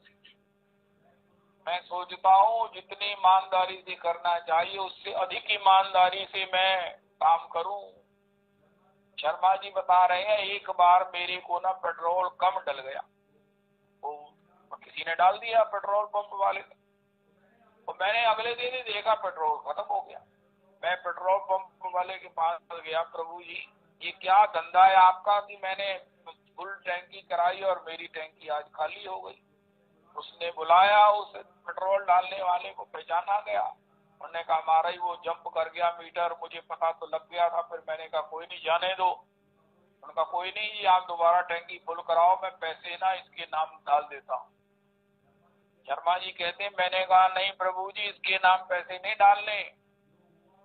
मैं सोचता हूँ जितनी ईमानदारी से करना चाहिए उससे अधिक ईमानदारी से मैं काम करूं। शर्मा जी बता रहे हैं, एक बार मेरे को ना पेट्रोल कम डल गया, वो किसी ने डाल दिया पेट्रोल पंप वाले ने, तो मैंने अगले दिन ही देखा पेट्रोल खत्म हो गया। मैं पेट्रोल पंप वाले के पास गया, प्रभु जी ये क्या धंधा है आपका कि मैंने फुल टैंकी कराई और मेरी टैंकी आज खाली हो गई। उसने बुलाया, उस पेट्रोल डालने वाले को पहचाना गया। उन्होंने कहा महाराज वो जंप कर गया मीटर, मुझे पता तो लग गया था। फिर मैंने कहा कोई नहीं, जाने दो। उनका कोई नहीं जी, आप दोबारा टैंकी फुल कराओ, मैं पैसे ना इसके नाम डाल देता हूँ। शर्मा जी कहते हैं, मैंने कहा नहीं प्रभु जी इसके नाम पैसे नहीं डालने,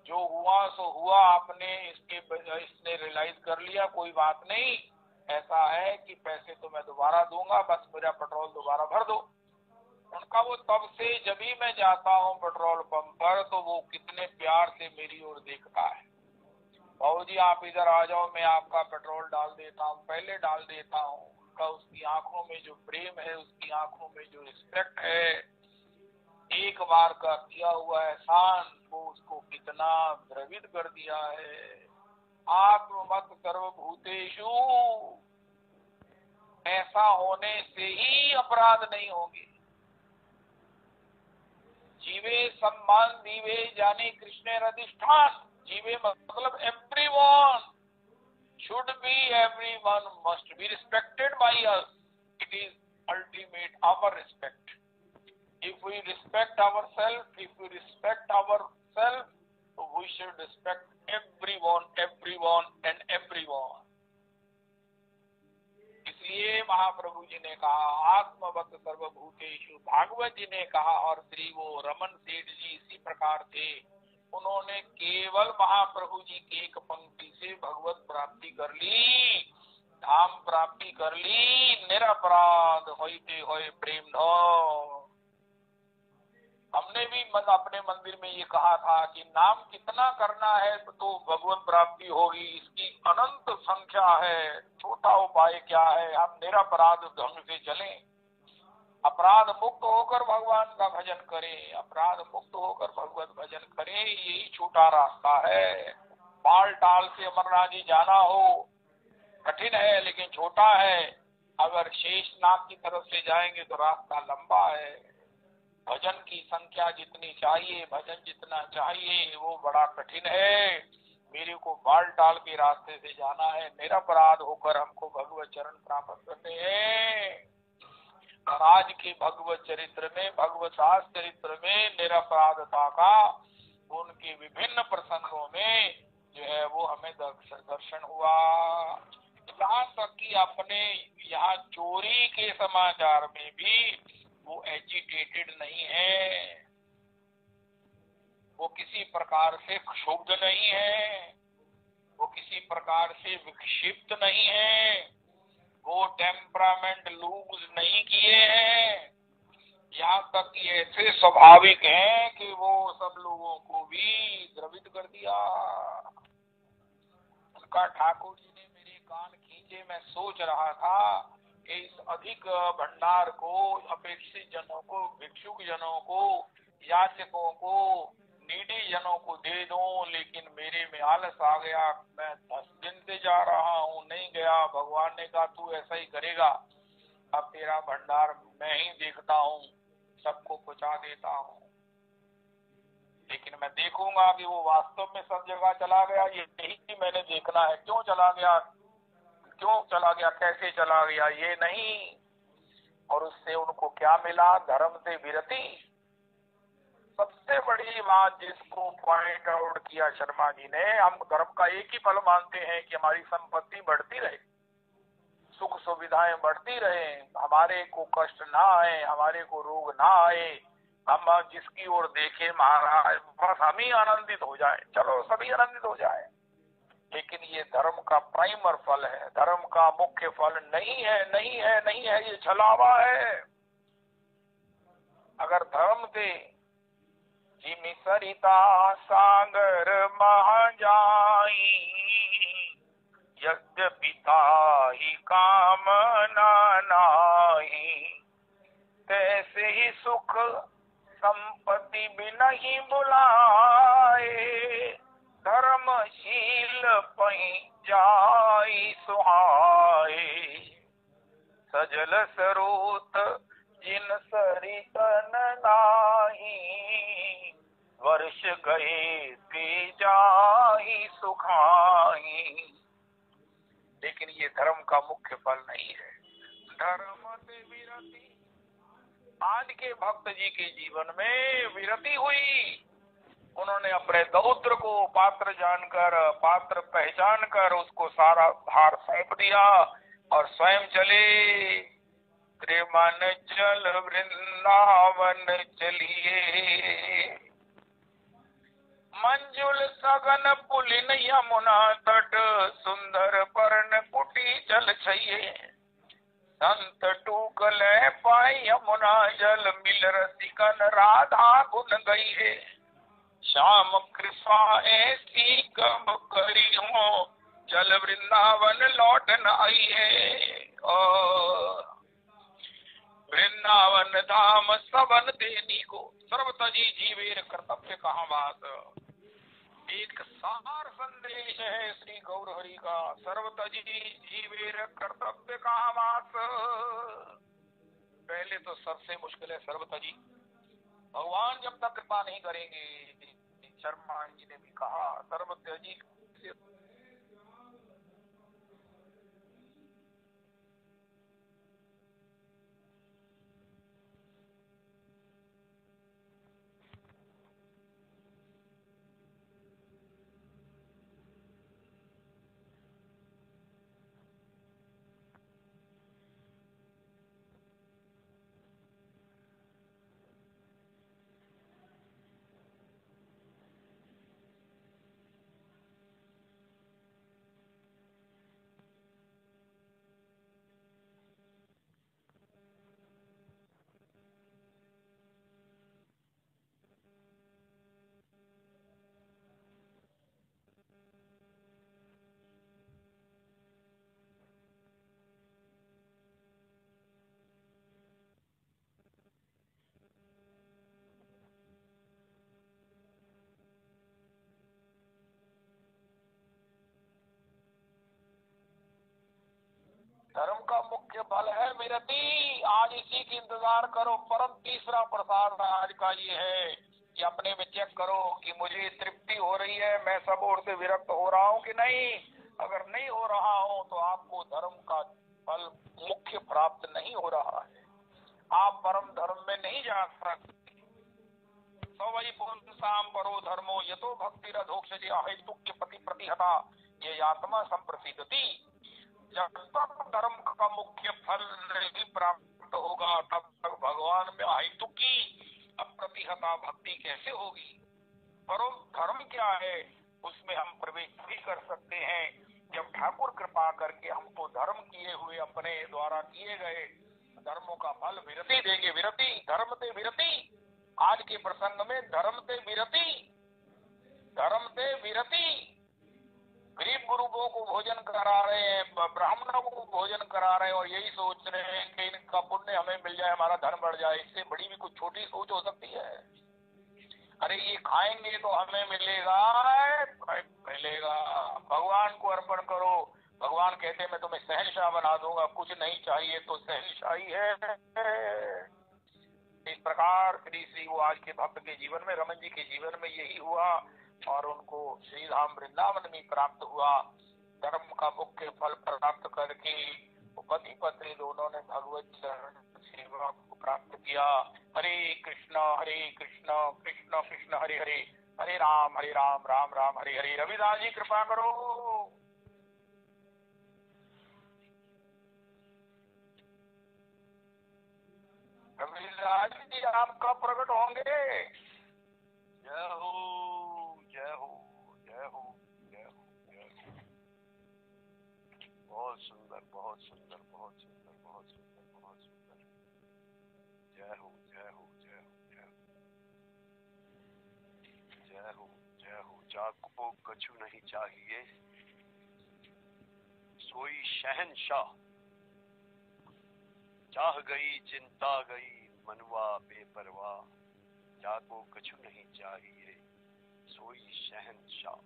जो हुआ सो हुआ, आपने इसने रियलाइज कर लिया, कोई बात नहीं, ऐसा है कि पैसे तो मैं दोबारा दूंगा, बस मेरा पेट्रोल दोबारा भर दो। उनका वो तब से जब भी मैं जाता हूँ पेट्रोल पंप पर तो वो कितने प्यार से मेरी ओर देखता है, बाबू जी आप इधर आ जाओ, मैं आपका पेट्रोल डाल देता हूँ, पहले डाल देता हूँ। उनका उसकी आंखों में जो प्रेम है, उसकी आंखों में जो रिस्पेक्ट है, एक बार का किया हुआ एहसान वो उसको कितना द्रवित कर दिया है। आत्मवत् सर्वभूतेषु, ऐसा होने से ही अपराध नहीं होंगे। जीवे सम्मान दीवे जाने कृष्ण अधिष्ठान, जीवे मतलब everyone should be, everyone must be respected by us. It is ultimate our respect. If we respect ourselves, we should respect everyone and everyone. इसलिए महाप्रभु जी ने कहा आत्मवत् सर्वभूतेषु, भागवत जी ने कहा, और श्री वो रमन सेठ जी इसी प्रकार थे। उन्होंने केवल महाप्रभु जी की एक पंक्ति से भगवत प्राप्ति कर ली, धाम प्राप्ति कर ली, निरपराध होते होए प्रेम ढो। हमने भी अपने मंदिर में ये कहा था कि नाम कितना करना है तो भगवत प्राप्ति होगी, इसकी अनंत संख्या है, छोटा उपाय क्या है, हम निरपराध ढंग से चलें, अपराध मुक्त होकर भगवान का भजन करें, अपराध मुक्त होकर भगवत भजन करें, यही छोटा रास्ता है। पाल टाल से अमरनाथ जी जाना हो कठिन है लेकिन छोटा है, अगर शेषनाग की तरफ से जाएंगे तो रास्ता लंबा है। भजन की संख्या जितनी चाहिए, भजन जितना चाहिए वो बड़ा कठिन है। मेरे को बाल टाल के रास्ते से जाना है, निरपराध होकर हमको भगवत चरण प्राप्त करने हैं। और आज के भगवत चरित्र में, भगवत शास्त्र चरित्र में निरपराधता का उनके विभिन्न प्रसंगों में जो है वो हमें दर्शन हुआ। यहाँ तक कि अपने यहाँ चोरी के समाचार में भी वो एजिटेटेड नहीं है, वो किसी प्रकार से क्षुब्ध नहीं है, वो किसी प्रकार से विक्षिप्त नहीं है, वो टेम्परामेंट लूज नहीं किए हैं। यहाँ तक कि ऐसे स्वाभाविक हैं कि वो सब लोगों को भी द्रवित कर दिया। उनका ठाकुर जी ने मेरे कान खींचे। मैं सोच रहा था कि इस अधिक भंडार को अपेक्षित जनों को, भिक्षुक जनों को, याचकों को, नीडी जनों को दे दूं, लेकिन मेरे में आलस आ गया। मैं 10 दिन से जा रहा हूँ, नहीं गया। भगवान ने कहा तू ऐसा ही करेगा, अब तेरा भंडार मैं ही देखता हूँ, सबको पहुंचा देता हूँ। लेकिन मैं देखूंगा कि वो वास्तव में सब जगह चला गया, यही मैंने देखना है। क्यों चला गया, क्यों चला गया, कैसे चला गया, ये नहीं। और उससे उनको क्या मिला? धर्म से विरति। सबसे बड़ी बात जिसको पॉइंट आउट किया शर्मा जी ने, हम धर्म का एक ही फल मानते हैं कि हमारी संपत्ति बढ़ती रहे, सुख सुविधाएं बढ़ती रहे, हमारे को कष्ट ना आए, हमारे को रोग ना आए, हम जिसकी ओर देखे महाराज बस हम ही आनंदित हो जाए, चलो सभी आनंदित हो जाए। लेकिन ये धर्म का प्राइमर फल है, धर्म का मुख्य फल नहीं है, नहीं है, नहीं है, ये छलावा है। अगर धर्म से जिमि सरिता सागर महा जाई, यद्यपि ताहि कामना नाहि, तैसे ही सुख संपत्ति बिनहि बुलाए, धर्मशील पहि जाई सुहाए, सजल सरोत जिन सरितन नाही, वर्ष गए ते जाहि सुखाई। लेकिन ये धर्म का मुख्य फल नहीं है। धर्म से विरति, आज के भक्त जी के जीवन में विरति हुई। उन्होंने अपने दौत्र को पात्र जानकर, पात्र पहचान कर उसको सारा भार सौंप दिया और स्वयं चले। त्रिमन चल वृंदावन चलिए, मंजुल सगन पुलिन यमुना तट, सुंदर पर्ण कुटी जल छइये, संत टूकल पाए यमुना जल, मिल रसिकन राधा गुन गई है, श्याम कृपा ऐसी कब करी हो, चल वृंदावन लौट न आई है। वृंदावन धाम सबन देनी को, सर्वतजी जीवेर कर्तव्य कहा बात। एक सार संदेश है श्री गौर हरि का, सर्वतजी जीवेर कर्तव्य कहा बात। पहले तो सबसे मुश्किल है सर्वतजी, भगवान जब तक कृपा नहीं करेंगे, शर्मा जी ने भी कहा सर्वतजी। धर्म का मुख्य फल है विरति। आज इसी की इंतजार करो। परम तीसरा प्रसाद आज का ये है कि अपने में चेक करो कि मुझे तृप्ति हो रही है, मैं सब ओर से विरक्त हो रहा हूँ कि नहीं। अगर नहीं हो रहा हो तो आपको धर्म का फल मुख्य प्राप्त नहीं हो रहा है, आप परम धर्म में नहीं जा सकते। सवै पुंसाम परो धर्मो यतो भक्तिरधोक्षजे अहेतुक्य पति प्रतिहता ये आत्मा संप्रसिद्धति। जब तक धर्म का मुख्य फल नहीं प्राप्त होगा तब तक भगवान में अहेतुकी अप्रतिहता भक्ति कैसे होगी। परम धर्म क्या है, उसमें हम प्रवेश भी कर सकते हैं जब ठाकुर कृपा करके हमको धर्म किए हुए अपने द्वारा किए गए धर्मों का फल विरति देंगे। विरति, धर्म से विरति। आज के प्रसंग में धर्म से विरति, धर्म से विरति। गरीब गुरुओं को भोजन करा रहे हैं, ब्राह्मणों को भोजन करा रहे हैं और यही सोच रहे हैं कि इनका पुण्य हमें मिल जाए, हमारा धर्म बढ़ जाए। इससे बड़ी भी कुछ छोटी सोच हो सकती है। अरे ये खाएंगे तो हमें मिलेगा, मिलेगा। भगवान को अर्पण करो। भगवान कहते हैं मैं तुम्हें शहंशाह बना दूंगा, कुछ नहीं चाहिए तो शहंशाही है। इस प्रकार श्री वो आज के भक्त के जीवन में, रमन जी के जीवन में यही हुआ और उनको श्री धाम वृंदावन में प्राप्त हुआ। धर्म का मुख्य फल प्राप्त करके पति पत्नी दोनों ने भगवत चरण सेवा को प्राप्त किया। हरे कृष्ण कृष्ण कृष्ण हरे हरे, हरे राम राम राम हरे हरे। रविदास जी कृपा करो। रविदास जी आप कब प्रकट होंगे? जय हो जय हो जय हो जय हो जय हो। बहुत सुंदर बहुत सुंदर बहुत सुंदर बहुत सुंदर बहुत सुंदर। जय हो जय हो जय हो जय हो जय हो जय हो। जाको कछु नहीं चाहिए सोई शहंशाह, चाह गई चिंता गई मनवा बेपरवाह। जाको कछु नहीं चाहिए सोई शहंशाह।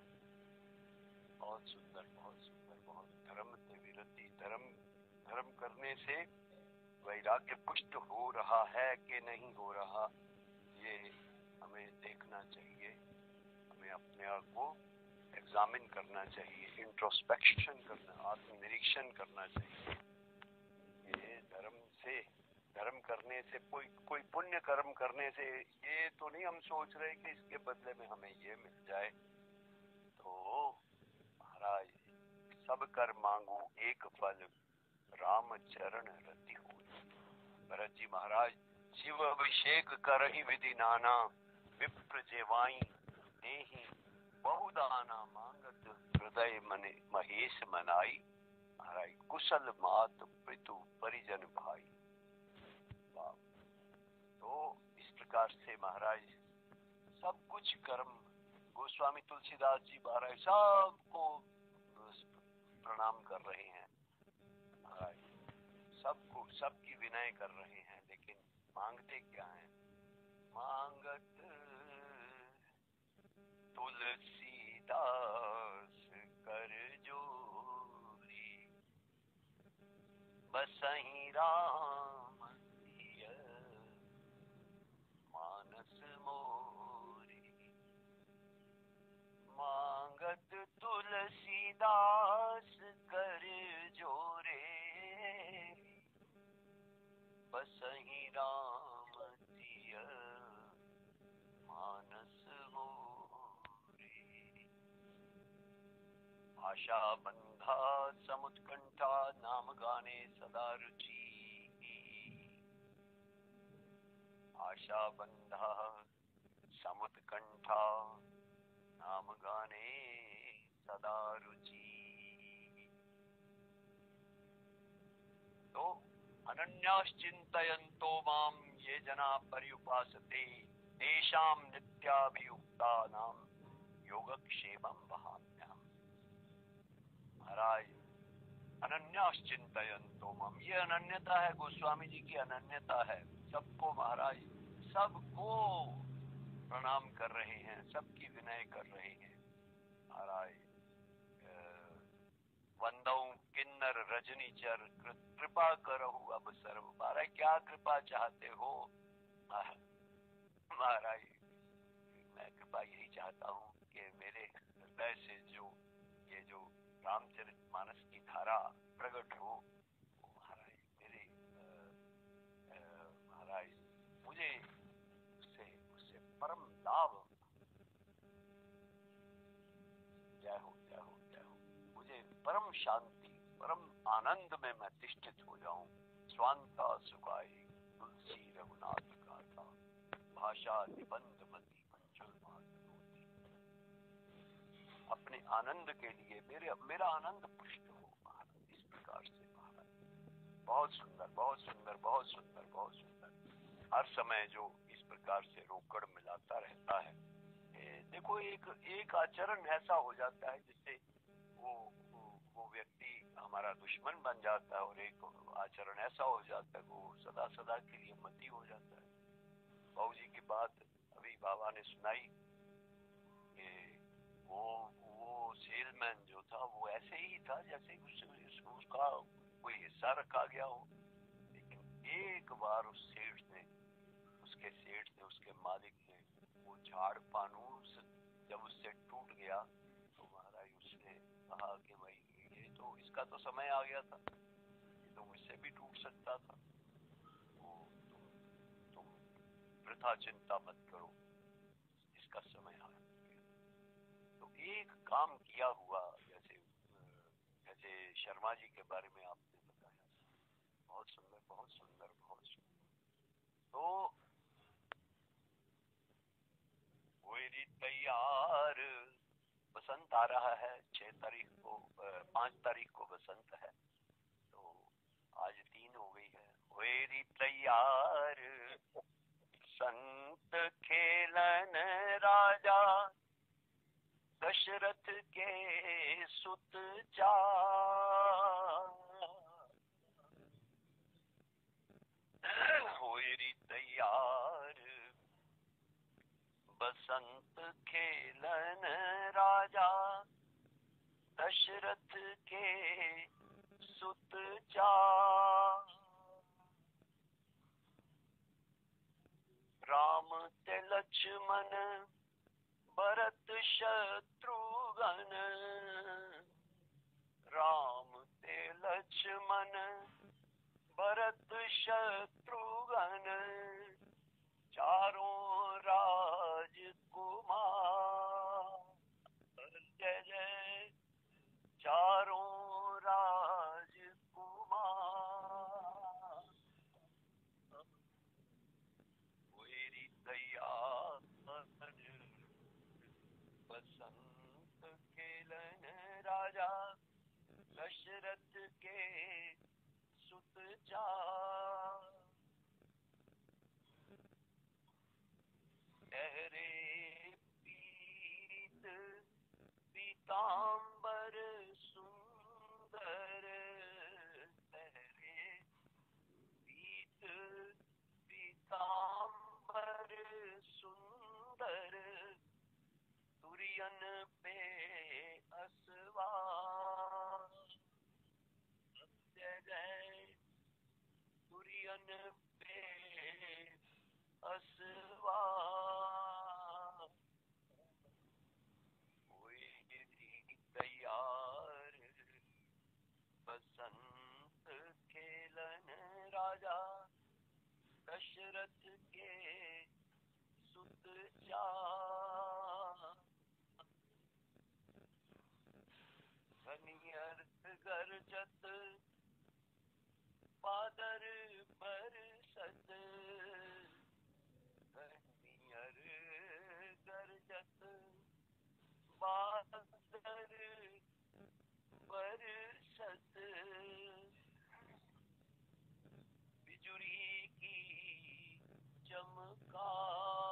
बहुत सुंदर बहुत सुंदर बहुत। धर्म से विरति, धर्म करने से वैराग्य पुष्ट हो रहा है कि नहीं हो रहा, ये हमें देखना चाहिए। हमें अपने आप को एग्जामिन करना चाहिए, इंट्रोस्पेक्शन करना, आत्मनिरीक्षण करना चाहिए। ये धर्म करने से कोई पुण्य कर्म करने से ये तो नहीं हम सोच रहे कि इसके बदले में हमें ये मिल जाए। तो महाराज सब कर मांगू एक फल, राम चरण रति हो। भरत जी महाराज शिव अभिषेक कर ही विधि नाना, विप्र जेवाई नेहि बहुदाना, मांगत हृदय मने महेश मनाई। महाराज कुशल मात पितु परिजन भाई। तो इस प्रकार से महाराज सब कुछ कर्म, गोस्वामी तुलसीदास जी महाराज सबको प्रणाम कर रहे हैं महाराज, सबको सबकी विनय कर रहे हैं, लेकिन मांगते क्या हैं? मांगत तुलसीदास कर जोरी, बसहि राम सिय मानस मोरी। मांगत तुलसीदास कर जोरे, बसहि राम सिय मानस मोरी। आशा बंधा समुत्कंठा, नाम गाने सदा रुचि। आशा बंधा समुत्कंठा, नाम गाने सदा रुचि। तो अनन्याश्चिन्तयन्तो मां ये जना पर्युपासते, तेषां नित्याभियुक्तानां योगक्षेमं वहाम्यहम्। महाराज अनन्याश्चिन्तयन्तो मां, ये अनन्यता है, गोस्वामी जी की अनन्यता है। सबको महाराज सबको प्रणाम कर रहे हैं, सबकी विनय कर रहे हैं महाराज। वंदौ किन्नर रजनीचर, कृपा करहु अब सर्व। महाराज क्या कृपा चाहते हो महाराज? कृपा यही चाहता हूँ कि मेरे हृदय से जो ये जो रामचरितमानस की धारा प्रकट हो, महाराज मेरे महाराज मुझे उससे उससे परम लाभ, जय हो जय हो जय हो, मुझे परम शांति परम आनंद में मैं तिष्ठित हो जाऊं। स्वांता सुखाई तुलसी रघुनाथ गाथा, भाषा निबंध मति मंजुल माधुरी। अपने आनंद के लिए मेरा आनंद पुष्ट हो महाराज, इस प्रकार से महाराज। बहुत सुंदर बहुत सुंदर बहुत सुंदर बहुत सुंदर। हर समय जो इस प्रकार से रोकड़ मिलाता रहता है। देखो एक आचरण ऐसा हो जाता है जिससे वो व्यक्ति हमारा दुश्मन बन जाता है, और एक आचरण ऐसा हो जाता है वो सदा सदा के लिए मती हो जाता है। बाबू जी की बात अभी बाबा ने सुनाई कि वो सेलमैन जो था वो ऐसे ही था जैसे उसका कोई हिस्सा रखा गया हो। लेकिन एक बार उसके सेठ ने उसके मालिक ने वो झाड़ फानूस जब उससे टूट गया तो महाराज उसने कहा कि भाई ये तो इसका तो समय आ गया था, ये तो मुझसे भी टूट सकता था, तो तुम वृथा चिंता मत करो, इसका समय आ गया। तो एक काम किया हुआ, जैसे शर्मा जी के बारे में आपने बताया, बहुत सुंदर बहुत सुंदर बहुत सुंदर। तो मेरी तैयार, बसंत आ रहा है 6 तारीख को, 5 तारीख को बसंत है, तो आज 3 हो गई है। मेरी तैयार संत खेलन राजा, दशरथ के सुत चार। मेरी तैयार बसंत खेलन राजा, दशरथ के सुत चार। राम ते लक्ष्मण भरत शत्रुघ्न, राम ते लक्ष्मण भरत शत्रुघ्न, चारों राजकुमार। जय जय चारों राजकुमार। मेरी तैयार बसंत खेलन राजा, दशरथ के सुत चार। लहरे पीत पीतांबर सुंदर, लहरे पीत पीतांबर सुंदर, तुरियन पे असवार। जय जय तुरियन पे असवार। मेरी तैयार बसंत खेलन राजा, दशरथ के सुत चार। घनियर गरजत बादर बरसत, घनियर गरजत बादर बरसत, बिजुली की चमकार।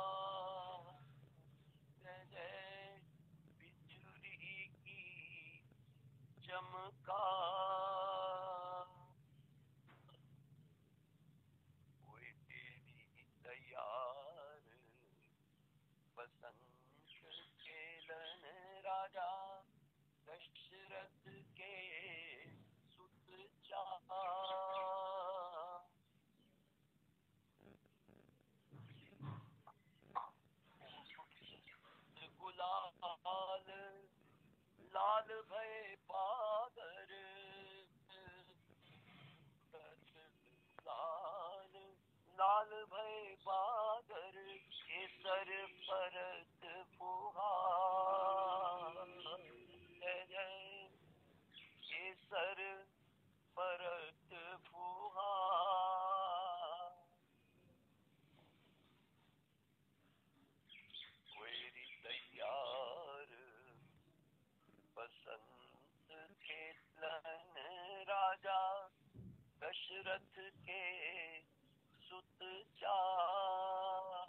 जय जय बिजुली की चमकार। के सुत चार,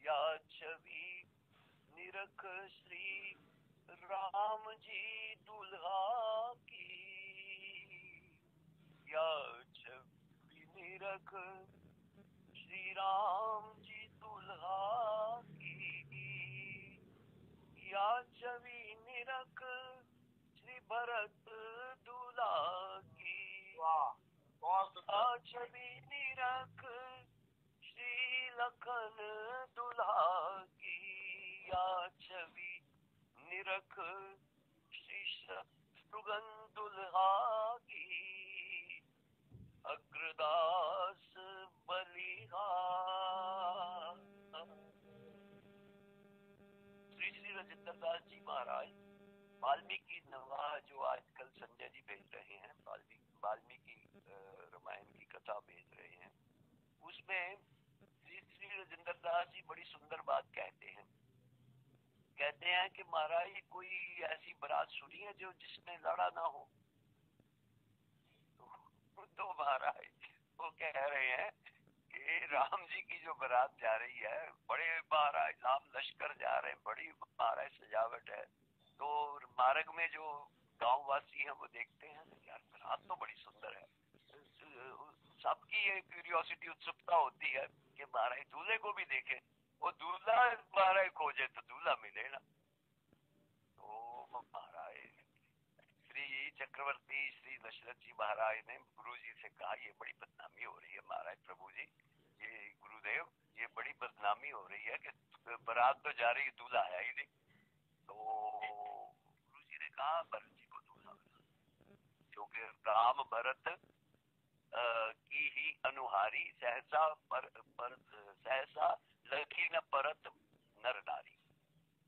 या छवि निरख श्री राम जी दुल्हा की, या छवि निरख श्री राम जी दुल्हा की, या छवि निरख श्री भरत दूल्हा की, या छवि निरख श्री लखन दूल्हा की, या छवि निरख श्री शत्रुघ्न दूल्हा की, अग्रदास बलिहार। श्री श्री राजेंद्र दास जी महाराज वाल्मीकि नवा जो आजकल संजय जी भेज रहे हैं, वाल्मीकि रामायण की कथा भेज रहे हैं, उसमें श्री श्री राजेंद्र दास जी बड़ी सुंदर बात कहते हैं। कहते हैं कि महाराज कोई ऐसी बारात सुनी है जो जिसमें लड़ा ना हो? तो महाराज वो कह रहे हैं कि राम जी की जो बारात जा रही है, बड़े महाराज राम लश्कर जा रहे हैं, बड़ी महाराज सजावट है, तो मार्ग में जो गांव वासी हैं वो देखते हैं यार बारात तो बड़ी सुंदर है, सबकी ये क्यूरियोसिटी उत्सुकता होती है कि महाराज दूल्हे को भी देखे, वो दूल्हा महाराज खोजे तो दूल्हा मिले ना। तो महाराज श्री चक्रवर्ती श्री दशरथ जी महाराज ने गुरु जी से कहा ये बड़ी बदनामी हो रही है महाराज, प्रभु जी ये गुरुदेव ये बड़ी बदनामी हो रही है कि बारात तो जा रही, दूल्हा आया ही नहीं। तो गुरु जी ने कहा भरत जी को दूल्हा बना, क्योंकि राम भरत की ही अनुहारी, सहसा सहसा लखी न परत नर नारी।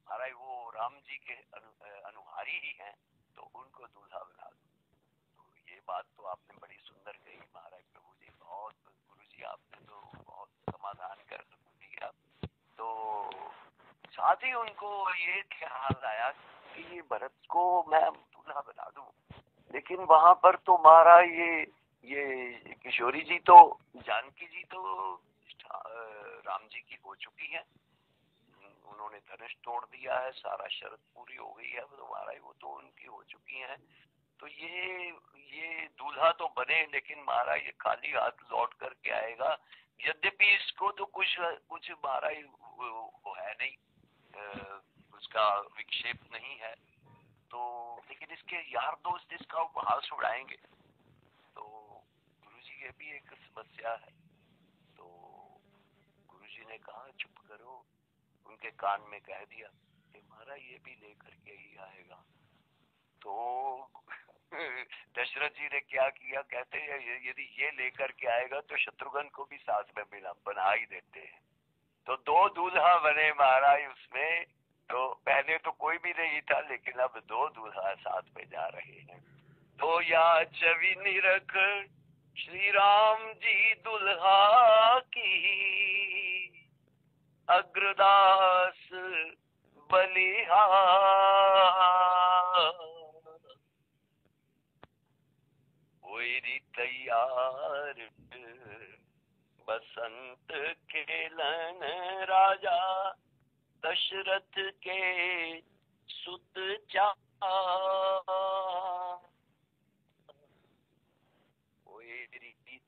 महाराज वो राम जी के अनुहारी ही हैं, तो उनको दूल्हा बना दो। तो ये बात तो आपने बड़ी सुंदर कही महाराज प्रभु जी, बहुत गुरु जी आपने तो बहुत समाधान कर दिया। तो साथ ही उनको ये ख्याल आया कि ये भरत को मैं दूल्हा बना दूं, लेकिन वहां पर तो महाराज ये किशोरी जी तो जानकी जी तो राम जी की हो चुकी है, उन्होंने धनुष तोड़ दिया है, सारा शर्त पूरी हो गई है, तो महाराज वो तो उनकी हो चुकी है। तो ये दूल्हा तो बने, लेकिन महाराज ये खाली हाथ लौट करके आएगा। यद्यपि इसको तो कुछ महाराज वो है नहीं, उसका विक्षेप नहीं है, तो लेकिन इसके यार दोस्त इसका उपहास उड़ाएंगे, तो गुरुजी ये भी एक समस्या है। तो गुरुजी ने कहा चुप करो, उनके कान में कह दिया कि महाराज ये भी लेकर के ही आएगा। तो दशरथ जी ने क्या किया, कहते हैं यदि ये लेकर के आएगा तो शत्रुघ्न को भी साथ में बना ही देते हैं। तो दो दूल्हा बने महाराज उसमें, तो पहले तो कोई भी नहीं था, लेकिन अब दो दूल्हा साथ में जा रहे हैं। तो या छवि निरख श्री राम जी दुल्हा की, अग्रदास बलिहार, होई तैयार बसंत खेलन राजा दशरथ के सुत चार, होई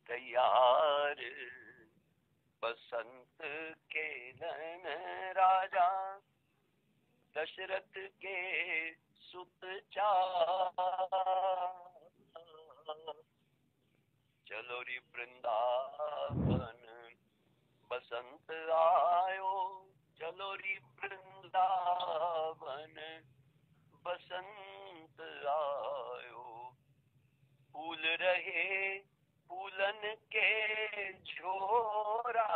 तैयार बसंत खेलन राजा दशरथ के सुत चार, चलो री वृंदावन बसंत आयो, चलो री वृंदावन बसंत आयो, फूल रहे फूलन के झोरा,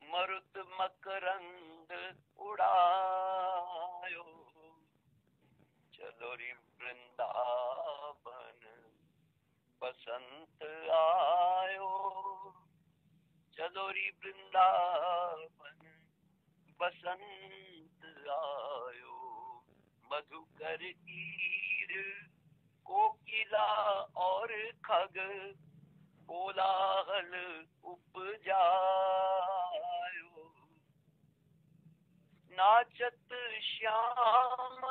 मरुत मकरंद उड़ायो, चलो री वृंदावन बसंत आयो, चलो री वृंदावन बसंत आयो, मधुकर कीर और खग कोलाहल उपजायो। नाचत श्याम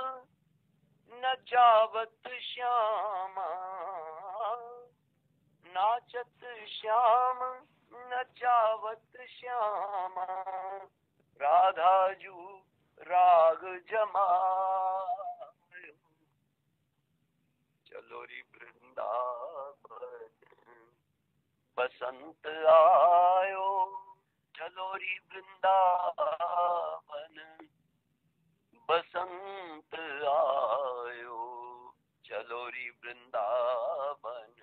नचावत श्यामा, नाचत श्याम नचावत श्यामा, राधाजू राग जमायो। चलो री वृंदावन बसंत आयो, चलो री वृंदावन बसंत आयो। चलो री वृंदावन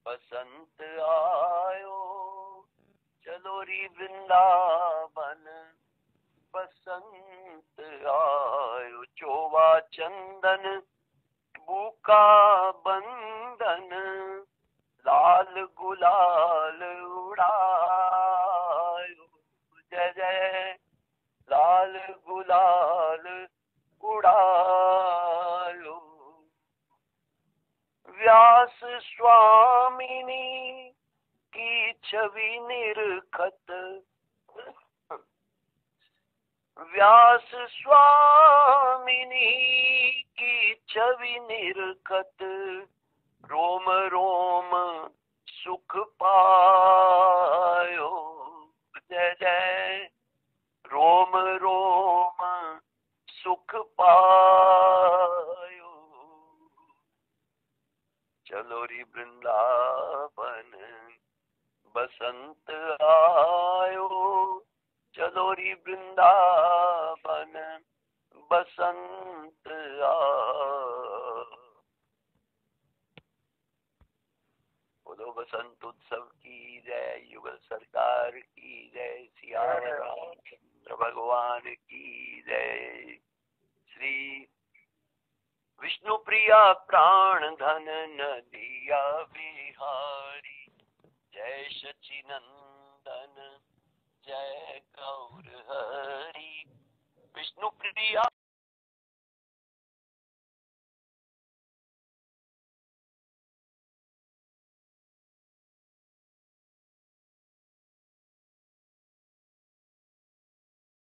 बसंत आयो, चलो री वृंदावन बसंत आयो। चोवा चंदन बूका बंदन, लाल गुलाल उड़ायो। जय जय लाल गुलाल उड़ायो। व्यास स्वामिनी की छवि निरखत, व्यास स्वामिनी की छवि निरखत, रोम रोम सुख पायो। जय जय रोम रोम सुख पायो। चलो री वृंदावन बसंत आयो, चलो री वृंदावन बसंत आयो। बोलो बसंत उत्सव की जय, युगल सरकार की जय, सियावर रामचंद्र भगवान की जय। श्री विष्णु प्रिया प्राण धन नदिया बिहारी, जय सचिनंदन जय गौर हरि। विष्णु प्रिया